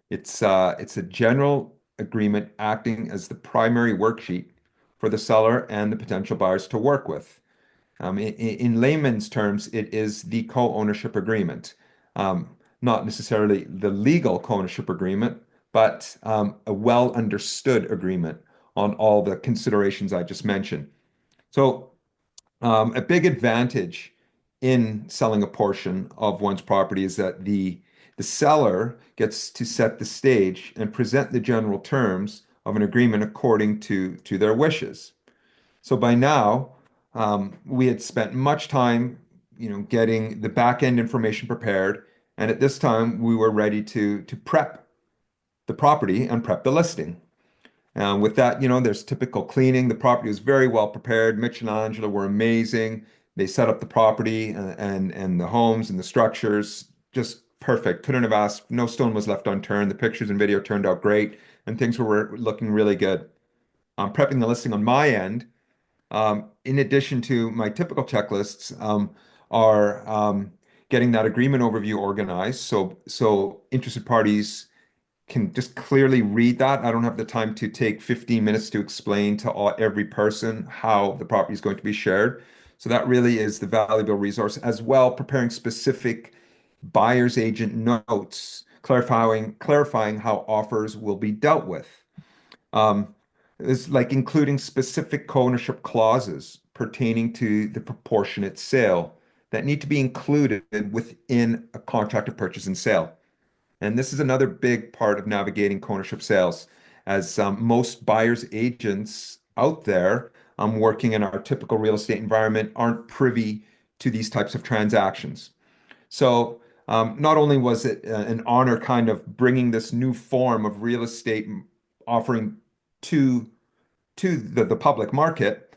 It's a general agreement acting as the primary worksheet for the seller and the potential buyers to work with. In layman's terms, it is the co-ownership agreement. Not necessarily the legal co-ownership agreement, but a well understood agreement on all the considerations I just mentioned. So, a big advantage in selling a portion of one's property is that the seller gets to set the stage and present the general terms of an agreement according to their wishes. So by now, we had spent much time, getting the back end information prepared, and at this time we were ready to prep the property and prep the listing. With that, there's typical cleaning. The property was very well prepared. Mitch and Angela were amazing. They set up the property and the homes and the structures just perfect. Couldn't have asked. No stone was left unturned. The pictures and video turned out great, and things were looking really good. Prepping the listing on my end, in addition to my typical checklists, are getting that agreement overview organized, so interested parties can just clearly read that. I don't have the time to take 15 minutes to explain to every person how the property is going to be shared. So that really is the valuable resource, as well preparing specific buyer's agent notes clarifying how offers will be dealt with. Um, it's like including specific co-ownership clauses pertaining to the proportionate sale that need to be included within a contract of purchase and sale. And this is another big part of navigating co-ownership sales, as most buyers agents out there working in our typical real estate environment aren't privy to these types of transactions. So not only was it an honor kind of bringing this new form of real estate offering to the public market,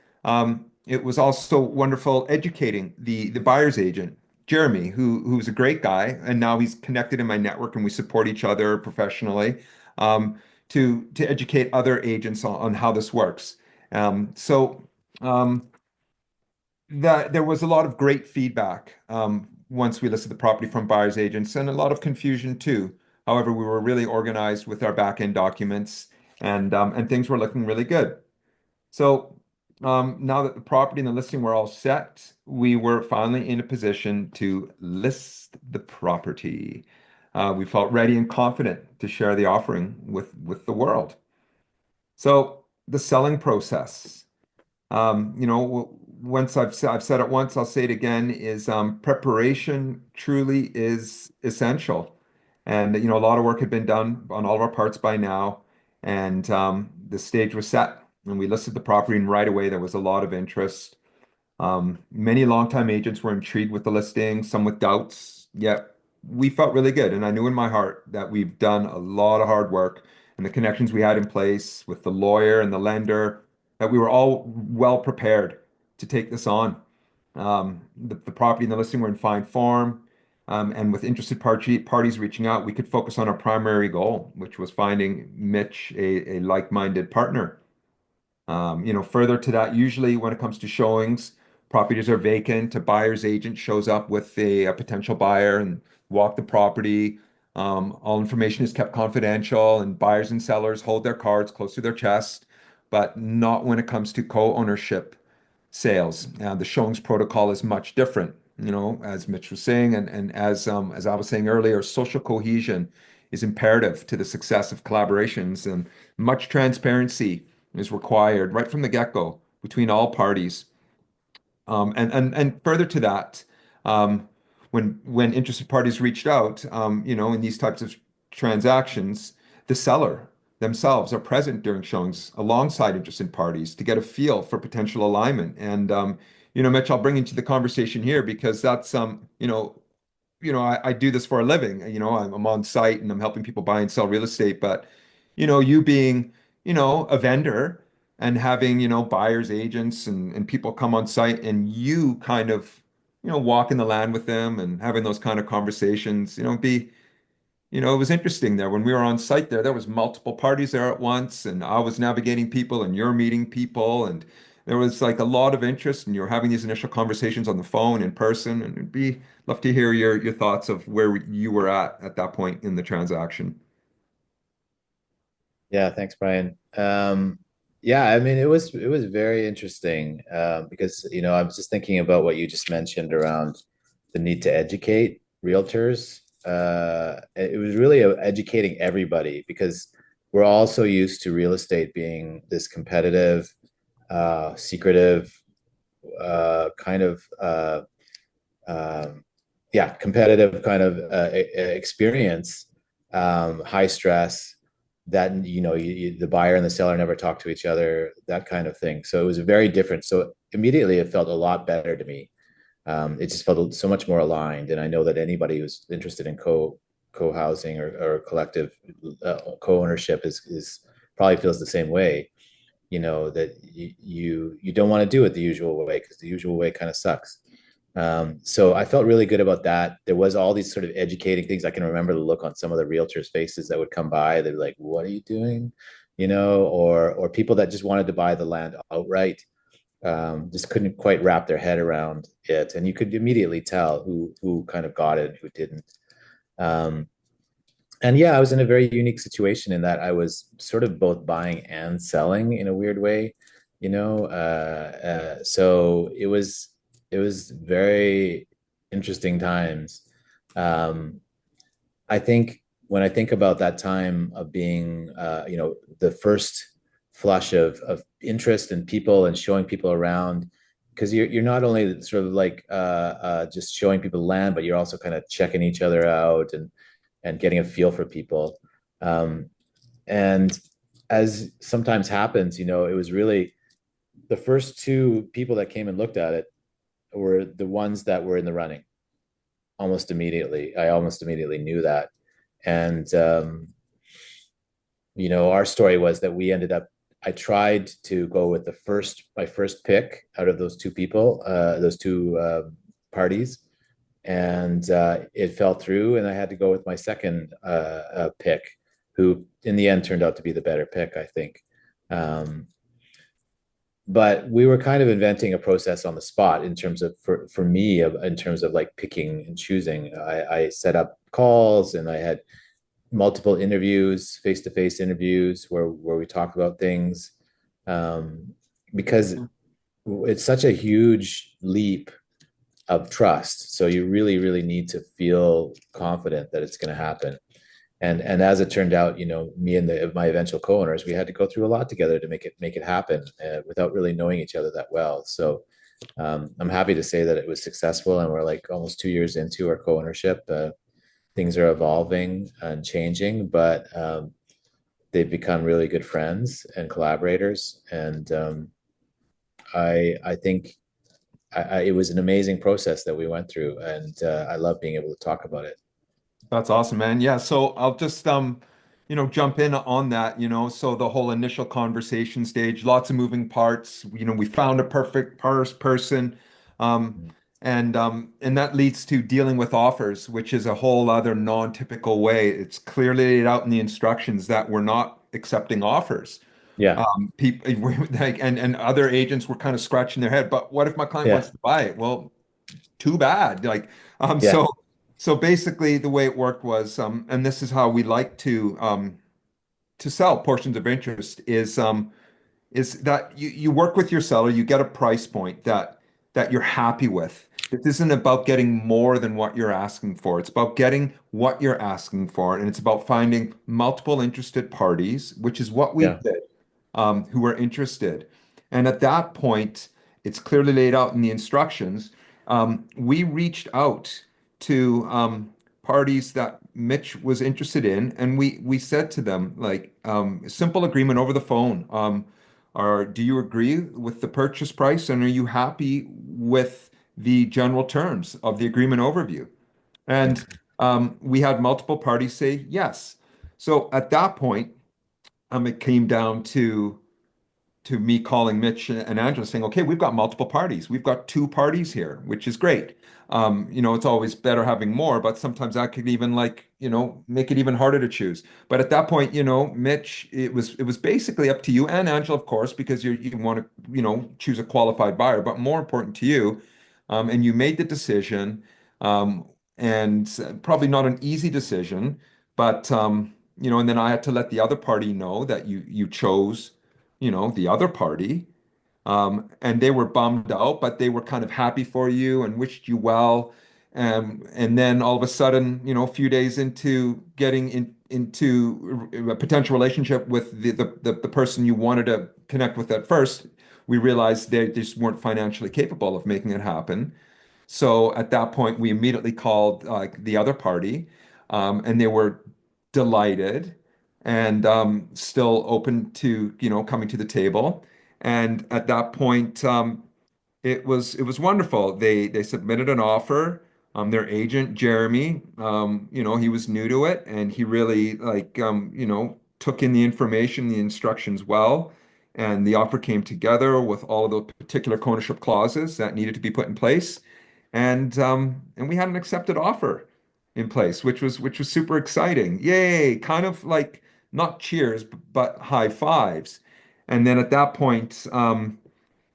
it was also wonderful educating the buyer's agent, Jeremy, who's a great guy, and now he's connected in my network, and we support each other professionally, to educate other agents on how this works. So that there was a lot of great feedback once we listed the property from buyers agents, and a lot of confusion too. However, we were really organized with our back end documents, and things were looking really good. So now that the property and the listing were all set, we were finally in a position to list the property. We felt ready and confident to share the offering with the world. So the selling process. Once I've said it once, I'll say it again, is preparation truly is essential. And, a lot of work had been done on all of our parts by now. And the stage was set. And we listed the property, and right away there was a lot of interest. Many longtime agents were intrigued with the listing, some with doubts, yet we felt really good. And I knew in my heart that we've done a lot of hard work, and the connections we had in place with the lawyer and the lender, that we were all well prepared to take this on. The property and the listing were in fine form. And with interested parties reaching out, we could focus on our primary goal, which was finding Mitch a like-minded partner. Further to that, usually when it comes to showings, properties are vacant. A buyer's agent shows up with a potential buyer and walk the property. All information is kept confidential, and buyers and sellers hold their cards close to their chest, but not when it comes to co-ownership sales. The showings protocol is much different. As Mitch was saying, and as I was saying earlier, social cohesion is imperative to the success of collaborations, and much transparency is required right from the get-go between all parties. And further to that, when interested parties reached out, in these types of transactions, the seller themselves are present during showings alongside interested parties to get a feel for potential alignment. And Mitch, I'll bring into the conversation here because that's I do this for a living. I'm on site and I'm helping people buy and sell real estate. But you being a vendor and having buyers agents and people come on site, and you kind of walking the land with them and having those kind of conversations, it was interesting there when we were on site there was multiple parties there at once, and I was navigating people and you're meeting people, and there was like a lot of interest, and you're having these initial conversations on the phone, in person, and it'd be love to hear your thoughts of where you were at that point in the transaction. Yeah, thanks, Brian. Yeah, I mean, it was very interesting because I was just thinking about what you just mentioned around the need to educate realtors. It was really educating everybody because we're all so used to real estate being this competitive, secretive, kind of yeah, competitive kind of experience, high stress, that the buyer and the seller never talk to each other, that kind of thing. So it was very different. So immediately it felt a lot better to me. It just felt so much more aligned. And I know that anybody who's interested in co-housing or collective co-ownership is probably feels the same way. That you don't want to do it the usual way because the usual way kind of sucks. So I felt really good about that. There was all these sort of educating things. I can remember the look on some of the realtors' faces that would come by. They'd be like, "What are you doing?" Or people that just wanted to buy the land outright, just couldn't quite wrap their head around it, and you could immediately tell who kind of got it and who didn't. Um, and yeah, I was in a very unique situation in that I was sort of both buying and selling in a weird way, so it was very interesting times. Um, I think when I think about that time of being, the first flush of interest in people and showing people around, because you're not only sort of like just showing people land, but you're also kind of checking each other out and getting a feel for people. Um, and as sometimes happens, it was really the first two people that came and looked at it were the ones that were in the running almost immediately. I almost immediately knew that. And, our story was that we ended up, I tried to go with my first pick out of those two people, those two parties, and it fell through. And I had to go with my second pick, who in the end turned out to be the better pick, I think. Um, but we were kind of inventing a process on the spot in terms of for me in terms of like picking and choosing. I set up calls and I had multiple interviews, face-to-face interviews where we talk about things, um, because it's such a huge leap of trust. So you really, really need to feel confident that it's going to happen. And as it turned out, me and my eventual co-owners, we had to go through a lot together to make it happen without really knowing each other that well. So I'm happy to say that it was successful, and we're like almost 2 years into our co-ownership. Things are evolving and changing, but they've become really good friends and collaborators. And I think it was an amazing process that we went through, and I love being able to talk about it. That's awesome, man. Yeah, so I'll just jump in on that. So the whole initial conversation stage, lots of moving parts. We found a perfect person. Um and that leads to dealing with offers, which is a whole other non-typical way. It's clearly laid out in the instructions that we're not accepting offers. Yeah, People like and other agents were kind of scratching their head, but what if my client yeah, wants to buy it? Well, too bad. Like, um, yeah, so so basically the way it worked was, and this is how we like to sell portions of interest is that you work with your seller, you get a price point that you're happy with. It isn't about getting more than what you're asking for. It's about getting what you're asking for, and it's about finding multiple interested parties, which is what we yeah, did, who are interested. And at that point, it's clearly laid out in the instructions. We reached out to parties that Mitch was interested in, and we said to them, like, simple agreement over the phone. Do you agree with the purchase price, and are you happy with the general terms of the agreement overview? And we had multiple parties say yes. So at that point, it came down to me calling Mitch and Angela saying, okay, we've got multiple parties. We've got two parties here, which is great. It's always better having more, but sometimes that could even make it even harder to choose. But at that point, Mitch, it was basically up to you and Angela, of course, because you want to, choose a qualified buyer, but more important to you. And you made the decision, um, and probably not an easy decision, but and then I had to let the other party know that you chose the other party. And they were bummed out, but they were kind of happy for you and wished you well. And then all of a sudden, a few days into getting into a potential relationship with the person you wanted to connect with at first, we realized they just weren't financially capable of making it happen. So at that point, we immediately called the other party, and they were delighted and still open to coming to the table. And at that point, it was wonderful. They submitted an offer. Their agent Jeremy, he was new to it, and he really took in the information, the instructions well. And the offer came together with all of the particular ownership clauses that needed to be put in place, and we had an accepted offer in place, which was super exciting. Yay! Kind of like not cheers, but high fives. And then at that point,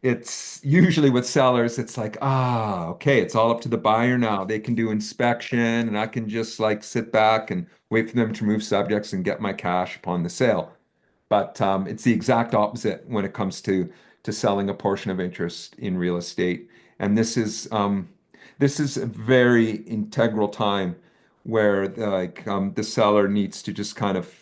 it's usually with sellers, it's like, okay, it's all up to the buyer now. They can do inspection, and I can just like sit back and wait for them to remove subjects and get my cash upon the sale. But it's the exact opposite when it comes to selling a portion of interest in real estate. And this is a very integral time where the seller needs to just kind of,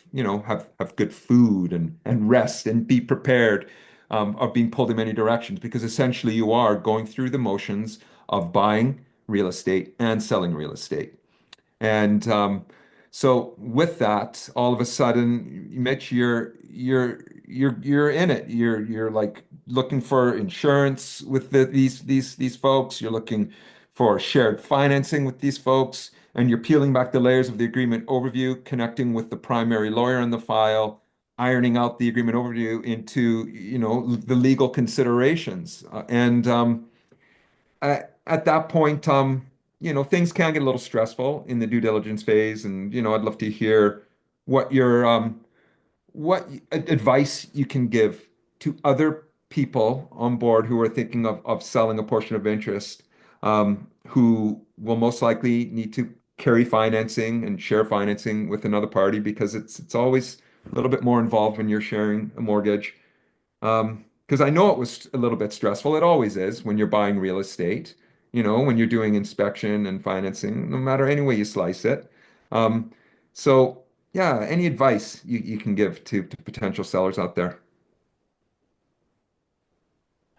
have good food and rest and be prepared of being pulled in many directions because essentially you are going through the motions of buying real estate and selling real estate. And so with that, all of a sudden, Mitch, you're in it. You're like looking for insurance with these folks. You're looking for shared financing with these folks, and you're peeling back the layers of the agreement overview, connecting with the primary lawyer in the file, ironing out the agreement overview into, the legal considerations. At that point, things can get a little stressful in the due diligence phase, and I'd love to hear what your advice you can give to other people on board who are thinking of selling a portion of interest, who will most likely need to carry financing and share financing with another party because it's always a little bit more involved when you're sharing a mortgage. Because I know it was a little bit stressful. It always is when you're buying real estate, when you're doing inspection and financing, no matter any way you slice it. Um, so yeah, any advice you can give to potential sellers out there?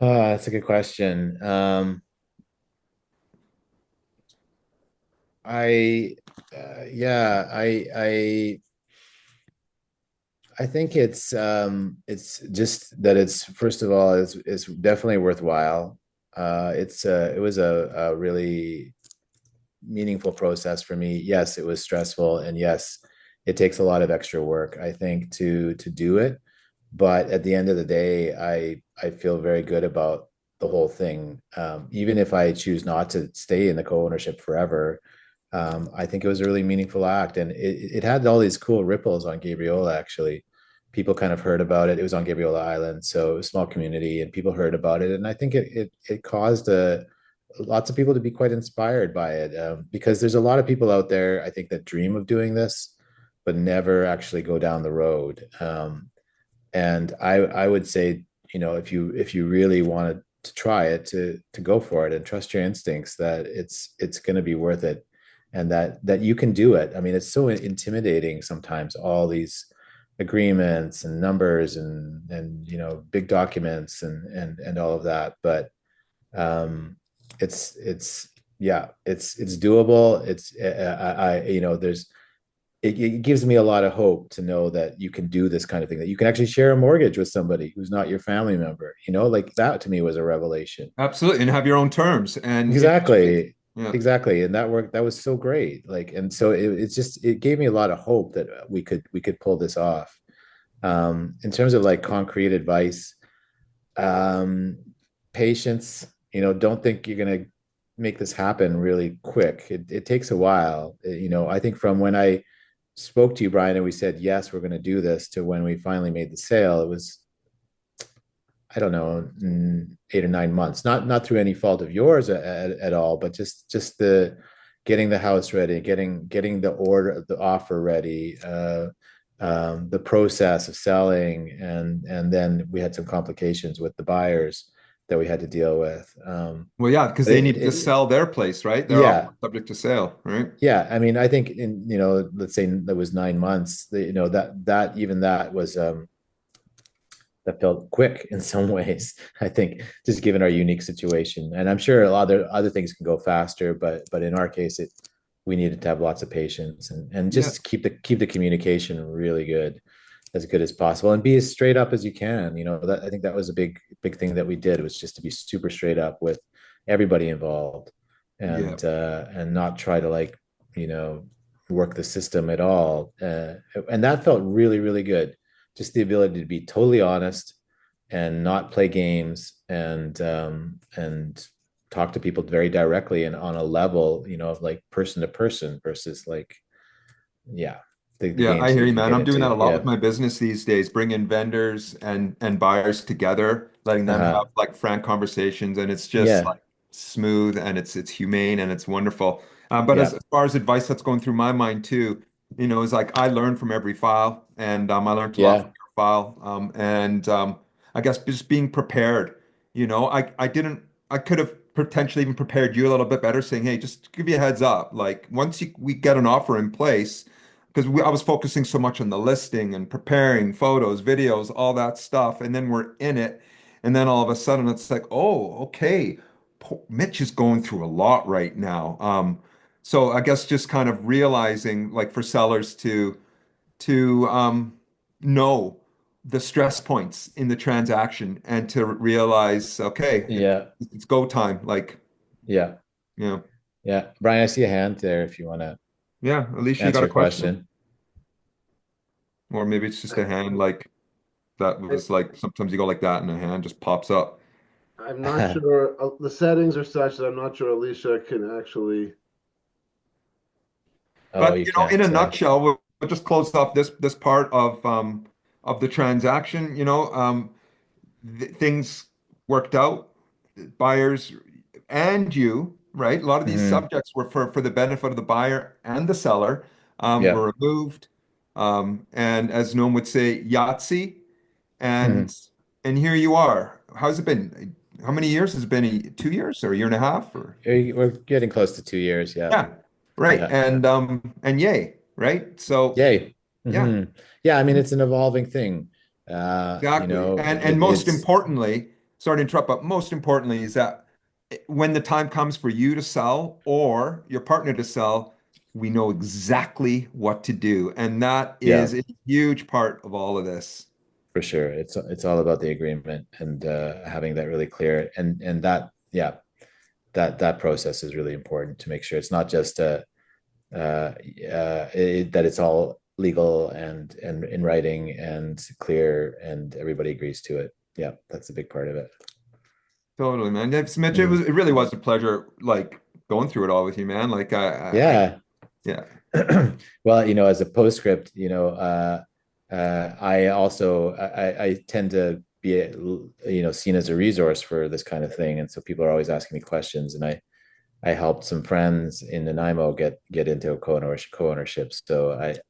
That's a good question. I, yeah, I think it's just that it's first of all it's definitely worthwhile. It was a really meaningful process for me. Yes, it was stressful, and yes, it takes a lot of extra work, I think, to do it. But at the end of the day, I feel very good about the whole thing. Even if I choose not to stay in the co-ownership forever, I think it was a really meaningful act, and it had all these cool ripples on Gabriola. Actually, people kind of heard about it. It was on Gabriola Island, so it was a small community, and people heard about it, and I think it caused lots of people to be quite inspired by it, because there's a lot of people out there, I think, that dream of doing this, but never actually go down the road. And I would say, if you really wanted to try it, to go for it and trust your instincts that it's going to be worth it, and that you can do it. I mean, it's so intimidating sometimes, all these agreements and numbers and big documents and all of that. But it's yeah, it's doable. There's it gives me a lot of hope to know that you can do this kind of thing, that you can actually share a mortgage with somebody who's not your family member. Like that to me was a revelation. Absolutely, and have your own terms. And Exactly. yeah, Exactly. And that worked, that was so great. Like, and so it gave me a lot of hope that we could pull this off. In terms of like concrete advice, um, patience, don't think you're going to make this happen really quick. It takes a while. I think from when I spoke to you, Brian, and we said, yes, we're going to do this, to when we finally made the sale, it was, I don't know, 8 or 9 months. Not through any fault of yours at all, but just the getting the house ready, getting the offer ready, the process of selling, and then we had some complications with the buyers that we had to deal with. well, yeah, because But they need to sell their place, right? They're all yeah, subject to sale, right? yeah. I mean, I think let's say that was 9 months. That was that felt quick in some ways. I think, just given our unique situation, and I'm sure a lot of other things can go faster, but in our case, we needed to have lots of patience and Yeah, just keep the communication really good, as good as possible, and be as straight up as you can. That, I think, that was a big thing that we did, was just to be super straight up with everybody involved, yeah, and not try to, like, you know work the system at all. And that felt really, really good. Just the ability to be totally honest and not play games, and talk to people very directly and on a level, of like person to person, versus like, yeah, the yeah. I games that hear you you, can man. get I'm doing that into. a lot Yeah. with my business these days, bringing vendors and buyers together, letting them have Uh-huh. like frank conversations, and it's just Yeah. like smooth and it's humane and it's wonderful. But as Yeah. far as advice that's going through my mind too, is like I learn from every file, and I learned a lot from Yeah. your file, and I guess just being prepared. I could have potentially even prepared you a little bit better, saying, "Hey, just to give you a heads up. Like once we get an offer in place, because I was focusing so much on the listing and preparing photos, videos, all that stuff, and then we're in it, and then all of a sudden it's like, oh, okay, Mitch is going through a lot right now. So I guess just kind of realizing, like for sellers to know the stress points in the transaction and to realize, okay, Yeah. it's go time. Like, Yeah. yeah, Yeah. Brian, I see a hand there if you want to yeah. Alicia, you got answer a a question? question. Or maybe it's just I, a hand like that I, was like sometimes you go like that and a hand just pops up. I'm not sure. The settings are such that I'm not sure Alicia can actually. Oh, But you in a can't. nutshell, we'll just close off this part of the transaction. Th things worked out, buyers and you, right? A lot of these Mhm. subjects were for the benefit of the buyer and the seller, Yeah. were removed. And as Noam would say, Yahtzee. Mhm. And here you are. How's it been? How many years has it been? 2 years or a year and a half? Or We're getting close to 2 years. Yeah. yeah, right. Yeah. And yay, right? So Yay. yeah. Yeah. I mean, Mhm. it's an evolving thing. Exactly. And most It's, importantly, sorry to interrupt, but most importantly is that when the time comes for you to sell or your partner to sell, we know exactly what to do. And that yeah, is a huge part of all of this. for sure. It's all about the agreement and having that really clear. And that, yeah, that process is really important to make sure it's not just that it's all legal and in writing and clear and everybody agrees to it. Yeah, that's a big part of it. Totally, man. It's Mitch, Mhm. it really was a pleasure like going through it all with you, man. Like Yeah. yeah. Well, as a postscript, I also I tend to be seen as a resource for this kind of thing, and so people are always asking me questions, and I helped some friends in Nanaimo get into co-ownership. So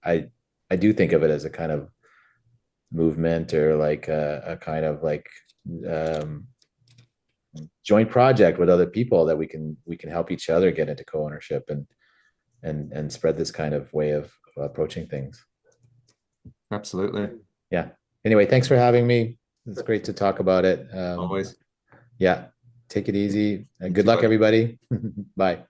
I do think of it as a kind of movement or like a kind of like um, joint project with other people that we can help each other get into co-ownership and spread this kind of way of approaching things. Absolutely. Yeah. Anyway, thanks for having me. It's great to talk about it. Always. Yeah. Take it easy. You Good too, luck, buddy. everybody. Bye.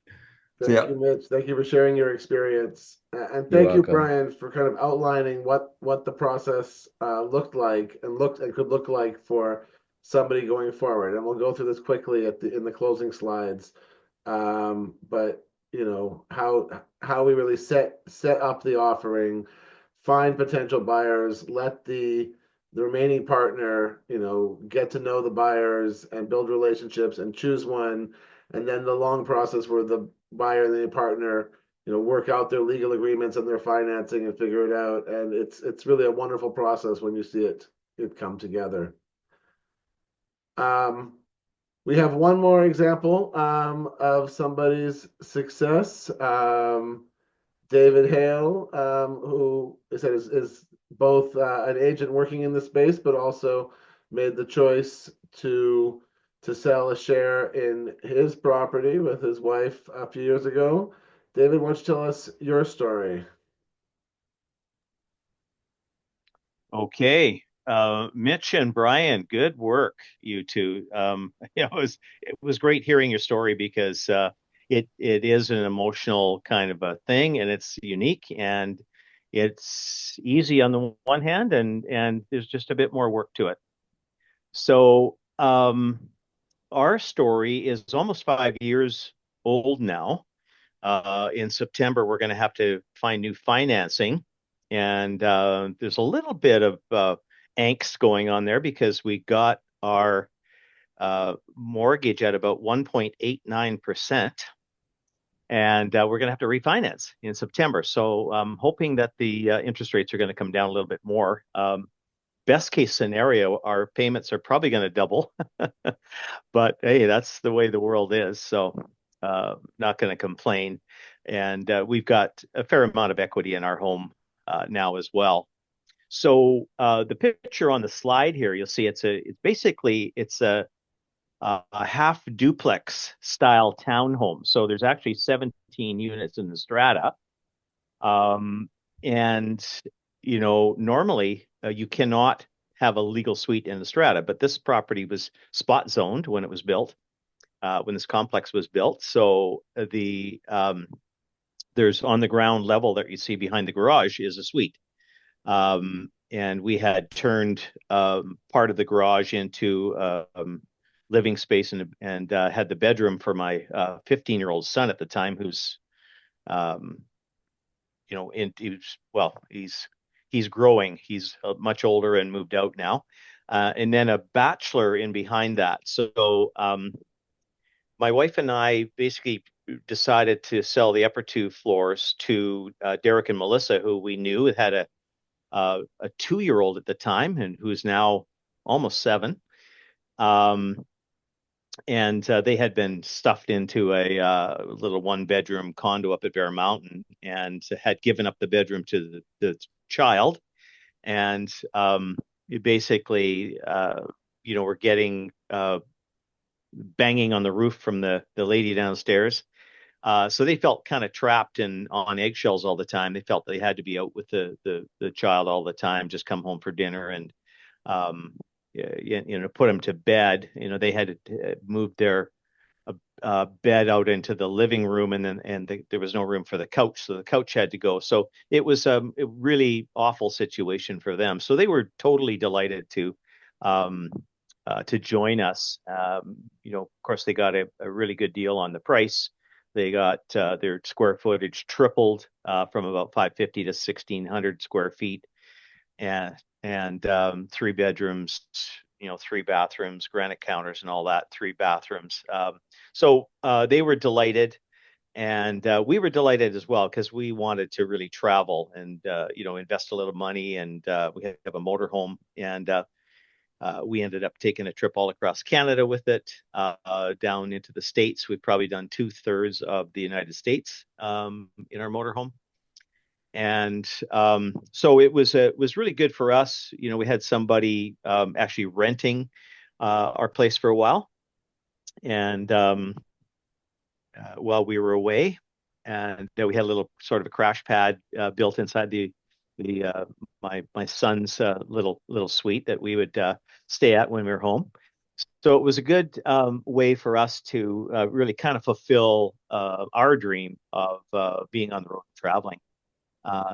See Thank ya. you, Mitch. Thank you for sharing your experience, and You're thank you, welcome. Brian, for kind of outlining what the process looked like and could look like for somebody going forward. And we'll go through this quickly in the closing slides. But how we really set up the offering, find potential buyers, let the remaining partner get to know the buyers and build relationships and choose one, and then the long process where the buyer and the partner work out their legal agreements and their financing and figure it out. And it's really a wonderful process when you see it come together. um we have one more example of somebody's success. David Hale, who I said is both an agent working in the space, but also made the choice to sell a share in his property with his wife a few years ago. David, why don't you tell us your story? Okay. Mitch and Brian, good work, you two. It was great hearing your story because it is an emotional kind of a thing, and it's unique, and it's easy on the one hand, and there's just a bit more work to it. So our story is almost 5 years old now. In September, we're going to have to find new financing. And there's a little bit of angst going on there because we got our mortgage at about 1.89%. And we're going to have to refinance in September. So I'm hoping that the interest rates are going to come down a little bit more. Best case scenario, our payments are probably going to double. But hey, that's the way the world is. So not going to complain. And we've got a fair amount of equity in our home now as well. So the picture on the slide here, you'll see it's basically a half duplex style townhome. So there's actually 17 units in the strata. Um, and, normally you cannot have a legal suite in the strata, but this property was spot zoned when it was built, when this complex was built. So there's on the ground level that you see behind the garage is a suite. And we had turned part of the garage into living space and had the bedroom for my 15-year-old son at the time, who's um, he's growing. He's much older and moved out now. And then a bachelor in behind that. So my wife and I basically decided to sell the upper two floors to Derek and Melissa, who we knew had a 2-year-old at the time and who's now almost 7. And they had been stuffed into a little 1-bedroom condo up at Bear Mountain and had given up the bedroom to the child. And you basically, we're getting banging on the roof from the lady downstairs. So they felt kind of trapped and on eggshells all the time. They felt they had to be out with the child all the time, just come home for dinner and put them to bed. They had to move their bed out into the living room, and there was no room for the couch, so the couch had to go. So it was a really awful situation for them. So they were totally delighted to join us. Of course, they got a really good deal on the price. They got their square footage tripled from about 550 to 1,600 square feet, and 3 bedrooms, 3 bathrooms, granite counters, and all that. 3 bathrooms. So they were delighted, and we were delighted as well because we wanted to really travel and invest a little money, and we have a motorhome, and we ended up taking a trip all across Canada with it, down into the States. We've probably done 2/3 of the United States in our motorhome. And so it was really good for us. We had somebody actually renting our place for a while, and while we were away, and we had a little sort of a crash pad built inside the my son's little suite that we would stay at when we were home. So it was a good way for us to really kind of fulfill our dream of being on the road traveling.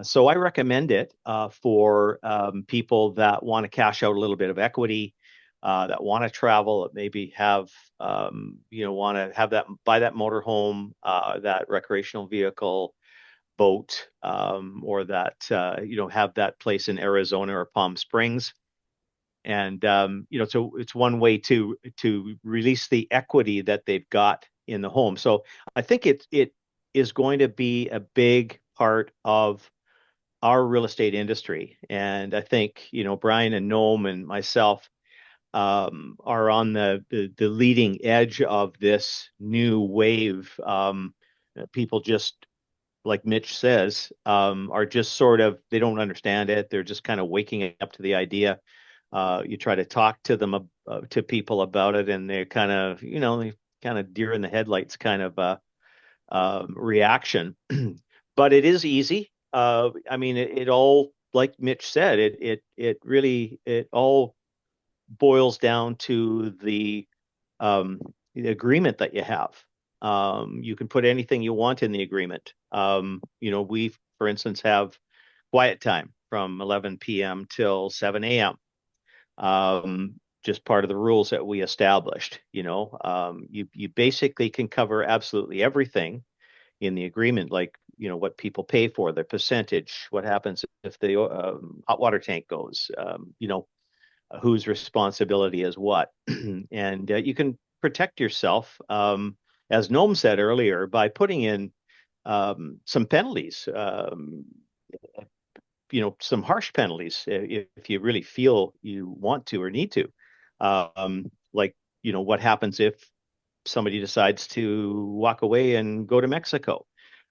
So I recommend it for people that want to cash out a little bit of equity, that want to travel, that maybe have, want to have buy that motorhome, that recreational vehicle, boat, or that, have that place in Arizona or Palm Springs. And, so it's one way to release the equity that they've got in the home. So I think it is going to be a big part of our real estate industry. And I think, Brian and Noam and myself are on the leading edge of this new wave. People just, like Mitch says, are just sort of, they don't understand it. They're just kind of waking up to the idea. You try to talk to them, to people about it, and they're kind of, they kind of deer in the headlights kind of reaction. But it is easy. I mean, it all, like Mitch said, it really, it all boils down to the agreement that you have. You can put anything you want in the agreement. We, for instance, have quiet time from 11 p.m. till 7 a.m. Just part of the rules that we established. You basically can cover absolutely everything in the agreement, like what people pay for, the percentage, what happens if the hot water tank goes, whose responsibility is what, and you can protect yourself, as Noam said earlier, by putting in some penalties, some harsh penalties if you really feel you want to or need to, like what happens if somebody decides to walk away and go to Mexico.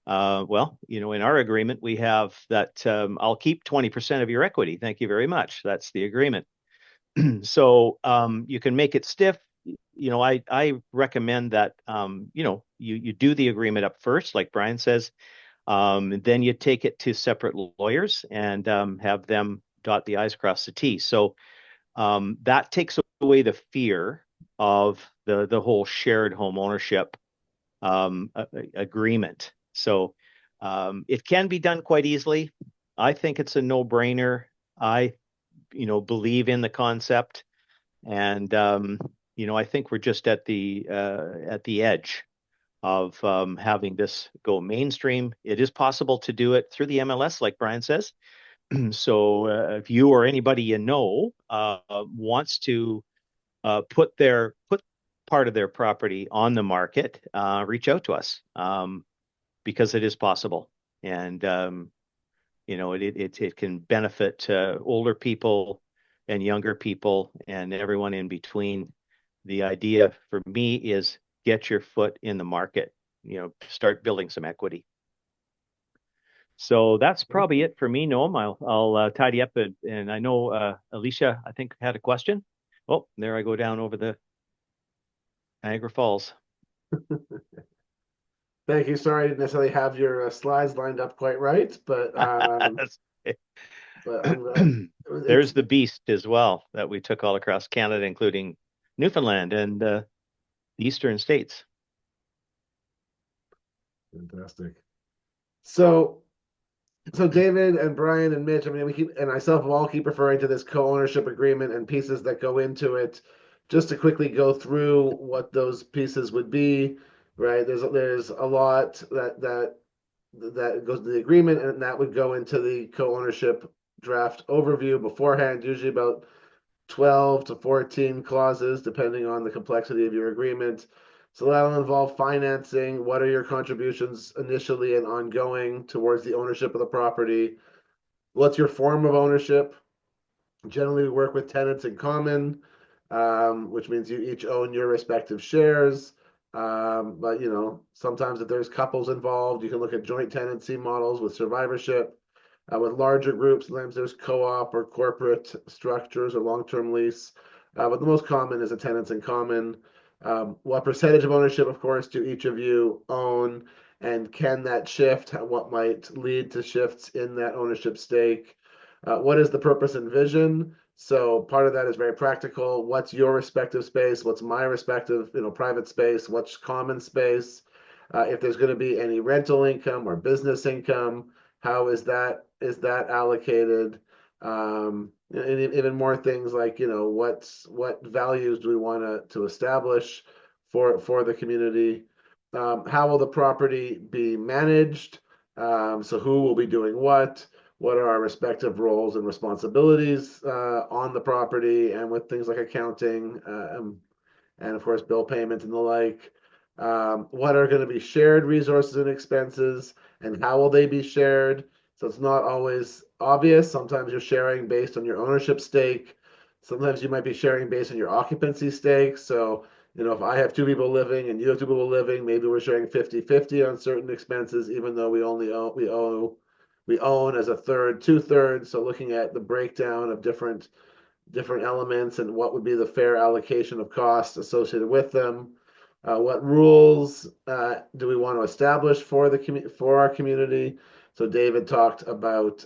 Well, in our agreement, we have that I'll keep 20% of your equity. Thank you very much. That's the agreement. So you can make it stiff. I recommend that, you do the agreement up first, like Brian says, then you take it to separate lawyers and have them dot the I's, cross the T's. So that takes away the fear of the whole shared home ownership agreement. So it can be done quite easily. I think it's a no-brainer. I, believe in the concept, and I think we're just at the edge of having this go mainstream. It is possible to do it through the MLS, like Brian says. So if you or anybody wants to put part of their property on the market, reach out to us, because it is possible, and it can benefit older people and younger people and everyone in between. The idea for me is get your foot in the market, start building some equity. So that's probably it for me, Noam. I'll tidy up, and I know Alicia, I think, had a question. Oh, there I go down over the Niagara Falls. Thank you. Sorry I didn't necessarily have your slides lined up quite right, but There's the beast as well that we took all across Canada, including Newfoundland and the eastern states. Fantastic. So David and Brian and Mitch, I mean, and myself all keep referring to this co-ownership agreement and pieces that go into it. Just to quickly go through what those pieces would be, right? There's a lot that goes to the agreement, and that would go into the co-ownership draft overview beforehand, usually about 12 to 14 clauses, depending on the complexity of your agreement. So that'll involve financing. What are your contributions initially and ongoing towards the ownership of the property? What's your form of ownership? Generally, we work with tenants in common, which means you each own your respective shares. But sometimes if there's couples involved, you can look at joint tenancy models with survivorship. With larger groups, sometimes there's co-op or corporate structures or long-term lease. But the most common is a tenants in common. What percentage of ownership, of course, do each of you own? And can that shift? What might lead to shifts in that ownership stake? What is the purpose and vision? So part of that is very practical. What's your respective space? What's my respective, private space? What's common space? If there's going to be any rental income or business income, how is that allocated? And even more things like, what values do we want to establish for the community? How will the property be managed? So who will be doing what? What are our respective roles and responsibilities on the property, and with things like accounting, and of course bill payment and the like. What are going to be shared resources and expenses, and how will they be shared? So it's not always obvious. Sometimes you're sharing based on your ownership stake. Sometimes you might be sharing based on your occupancy stake. So, if I have two people living and you have two people living, maybe we're sharing 50-50 on certain expenses, even though we own as a third, two-thirds. So looking at the breakdown of different elements and what would be the fair allocation of costs associated with them. What rules do we want to establish for our community? So David talked about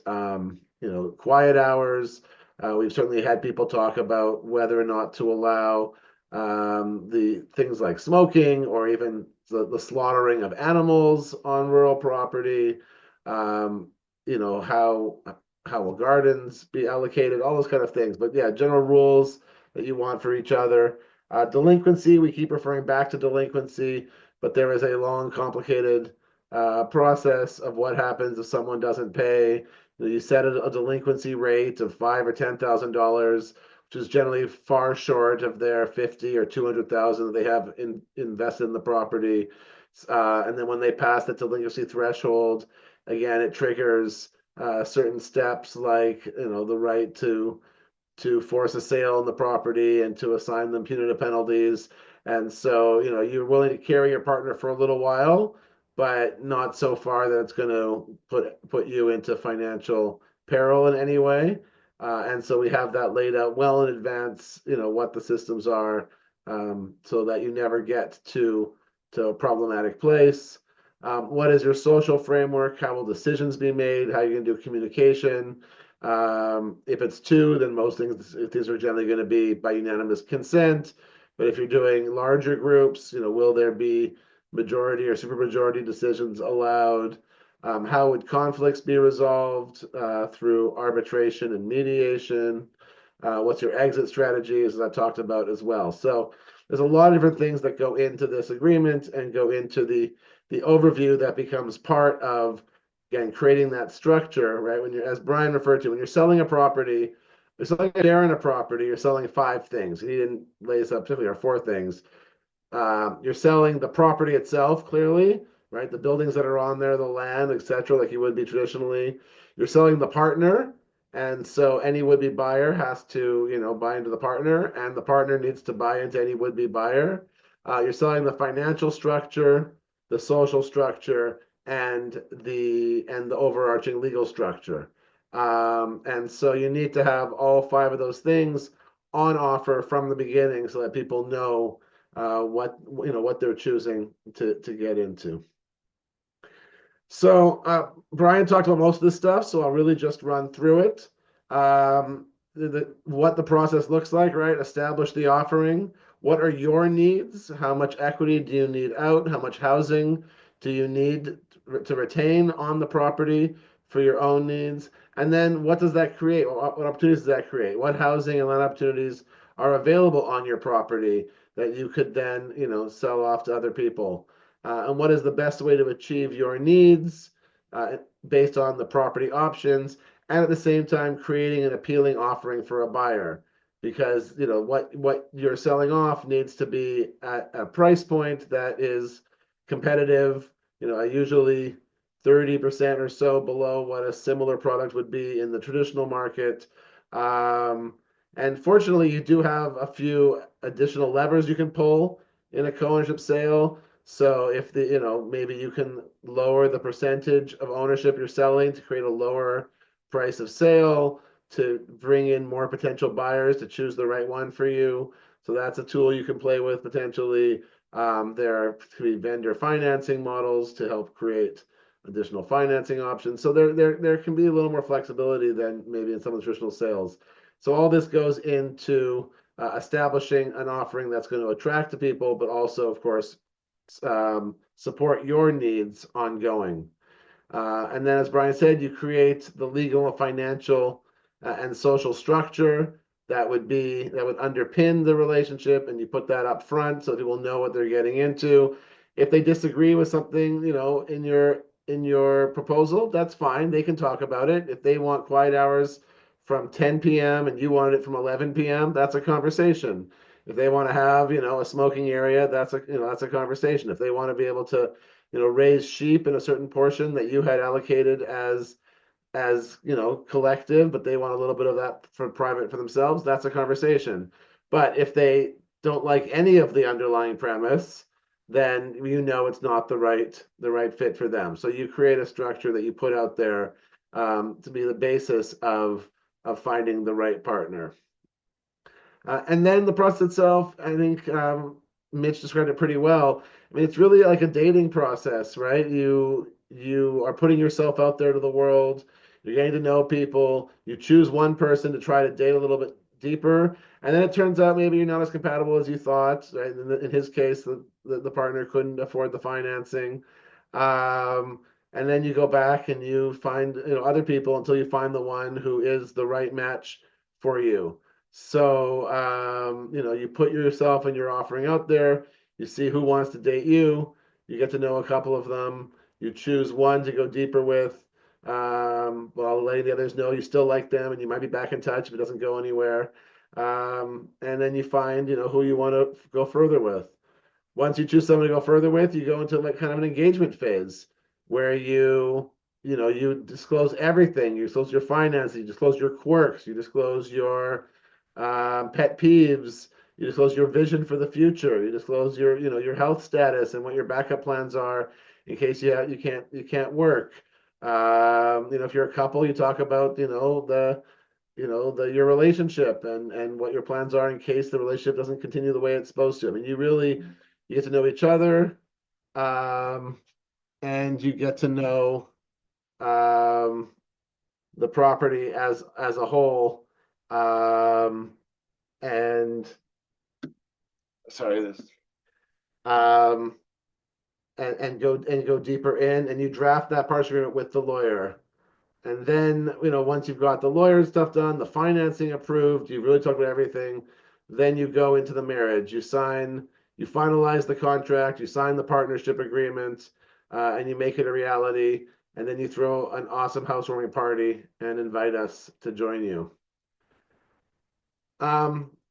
quiet hours. We've certainly had people talk about whether or not to allow the things like smoking, or even the slaughtering of animals on rural property. How will gardens be allocated, all those kind of things. But yeah, general rules that you want for each other. Delinquency, we keep referring back to delinquency, but there is a long, complicated process of what happens if someone doesn't pay. You set a delinquency rate of $5,000 or $10,000, which is generally far short of their 50 or 200,000 that they have invested in the property. And then when they pass the delinquency threshold, again, it triggers certain steps like the right to force a sale on the property and to assign them punitive penalties. And so you're willing to carry your partner for a little while, but not so far that it's going to put you into financial peril in any way. And so we have that laid out well in advance, what the systems are so that you never get to a problematic place. What is your social framework? How will decisions be made? How are you going to do communication? If it's two, then most these are generally going to be by unanimous consent. But if you're doing larger groups, will there be majority or supermajority decisions allowed? How would conflicts be resolved through arbitration and mediation? What's your exit strategy, as I talked about as well. So there's a lot of different things that go into this agreement and go into the overview that becomes part of, again, creating that structure, right? When you're, as Brian referred to, when you're selling a property, you're selling a share in a property, you're selling five things. He didn't lay this up typically, or four things. You're selling the property itself, clearly, right? The buildings that are on there, the land, etc., like you would be traditionally. You're selling the partner, and so any would-be buyer has to, buy into the partner, and the partner needs to buy into any would-be buyer. You're selling the financial structure, the social structure, and the overarching legal structure. And so you need to have all five of those things on offer from the beginning so that people know what they're choosing to get into. So Brian talked about most of this stuff, so I'll really just run through it. What the process looks like, right? Establish the offering. What are your needs? How much equity do you need out? How much housing do you need to retain on the property for your own needs? And then what does that create? What opportunities does that create? What housing and land opportunities are available on your property that you could then, sell off to other people? And what is the best way to achieve your needs based on the property options, and at the same time creating an appealing offering for a buyer, because what you're selling off needs to be at a price point that is competitive, usually 30% or so below what a similar product would be in the traditional market. And fortunately, you do have a few additional levers you can pull in a co-ownership sale. So if maybe you can lower the percentage of ownership you're selling to create a lower price of sale, to bring in more potential buyers to choose the right one for you. So that's a tool you can play with potentially. There could be vendor financing models to help create additional financing options. So there can be a little more flexibility than maybe in some of the traditional sales. So all this goes into establishing an offering that's going to attract the people, but also, of course, support your needs ongoing. And then, as Brian said, you create the legal, financial, and social structure that would underpin the relationship, and you put that up front so people know what they're getting into. If they disagree with something, in your proposal, that's fine. They can talk about it. If they want quiet hours from 10 p.m. and you wanted it from 11 p.m., that's a conversation. If they want to have, a smoking area, that's a conversation. If they want to be able to, raise sheep in a certain portion that you had allocated as collective, but they want a little bit of that for private for themselves, that's a conversation. But if they don't like any of the underlying premise, then it's not the right fit for them. So you create a structure that you put out there to be the basis of finding the right partner. And then the process itself, I think Mitch described it pretty well. I mean, it's really like a dating process, right? You are putting yourself out there to the world. You're getting to know people. You choose one person to try to date a little bit deeper, and then it turns out maybe you're not as compatible as you thought. Right? In his case, the partner couldn't afford the financing. And then you go back and you find other people until you find the one who is the right match for you. So, you put yourself and your offering out there, you see who wants to date you, you get to know a couple of them, you choose one to go deeper with, while letting the others know you still like them and you might be back in touch if it doesn't go anywhere. And then you find, who you want to go further with. Once you choose someone to go further with, you go into like kind of an engagement phase where you disclose everything. You disclose your finances, you disclose your quirks, you disclose your pet peeves, you disclose your vision for the future, you disclose your health status and what your backup plans are in case you can't work. If you're a couple, you talk about your relationship and what your plans are in case the relationship doesn't continue the way it's supposed to. I mean, you get to know each other, and you get to know the property as a whole. And sorry, this um, and go deeper in, and you draft that partial agreement with the lawyer. And then, once you've got the lawyer stuff done, the financing approved, you've really talked about everything, then you go into the marriage. You finalize the contract, you sign the partnership agreement, and you make it a reality. And then you throw an awesome housewarming party and invite us to join you.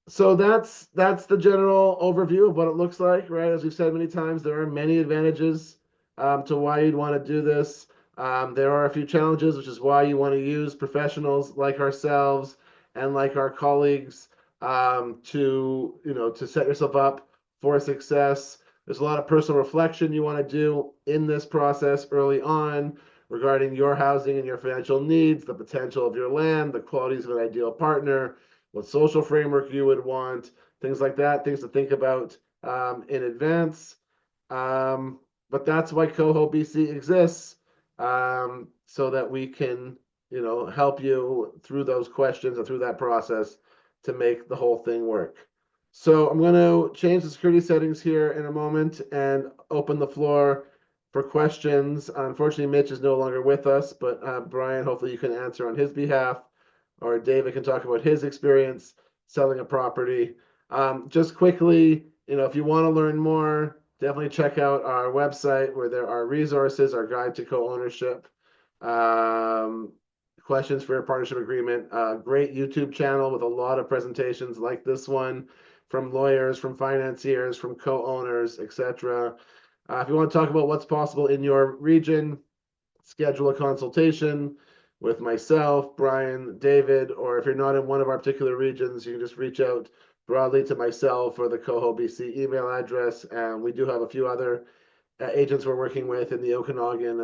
So that's the general overview of what it looks like, right? As we've said many times, there are many advantages to why you'd want to do this. There are a few challenges, which is why you want to use professionals like ourselves and like our colleagues to set yourself up for success. There's a lot of personal reflection you want to do in this process early on regarding your housing and your financial needs, the potential of your land, the qualities of an ideal partner, what social framework you would want, things like that, things to think about in advance. But that's why CoHo BC exists, so that we can, help you through those questions and through that process to make the whole thing work. So I'm going to change the security settings here in a moment and open the floor for questions. Unfortunately, Mitch is no longer with us, but Brian, hopefully you can answer on his behalf, or David can talk about his experience selling a property. Just quickly, if you want to learn more, definitely check out our website where there are resources, our guide to co-ownership, questions for your partnership agreement, great YouTube channel with a lot of presentations like this one from lawyers, from financiers, from co-owners, etc. If you want to talk about what's possible in your region, schedule a consultation with myself, Brian, David, or if you're not in one of our particular regions, you can just reach out broadly to myself or the CoHo BC email address. And we do have a few other agents we're working with in the Okanagan and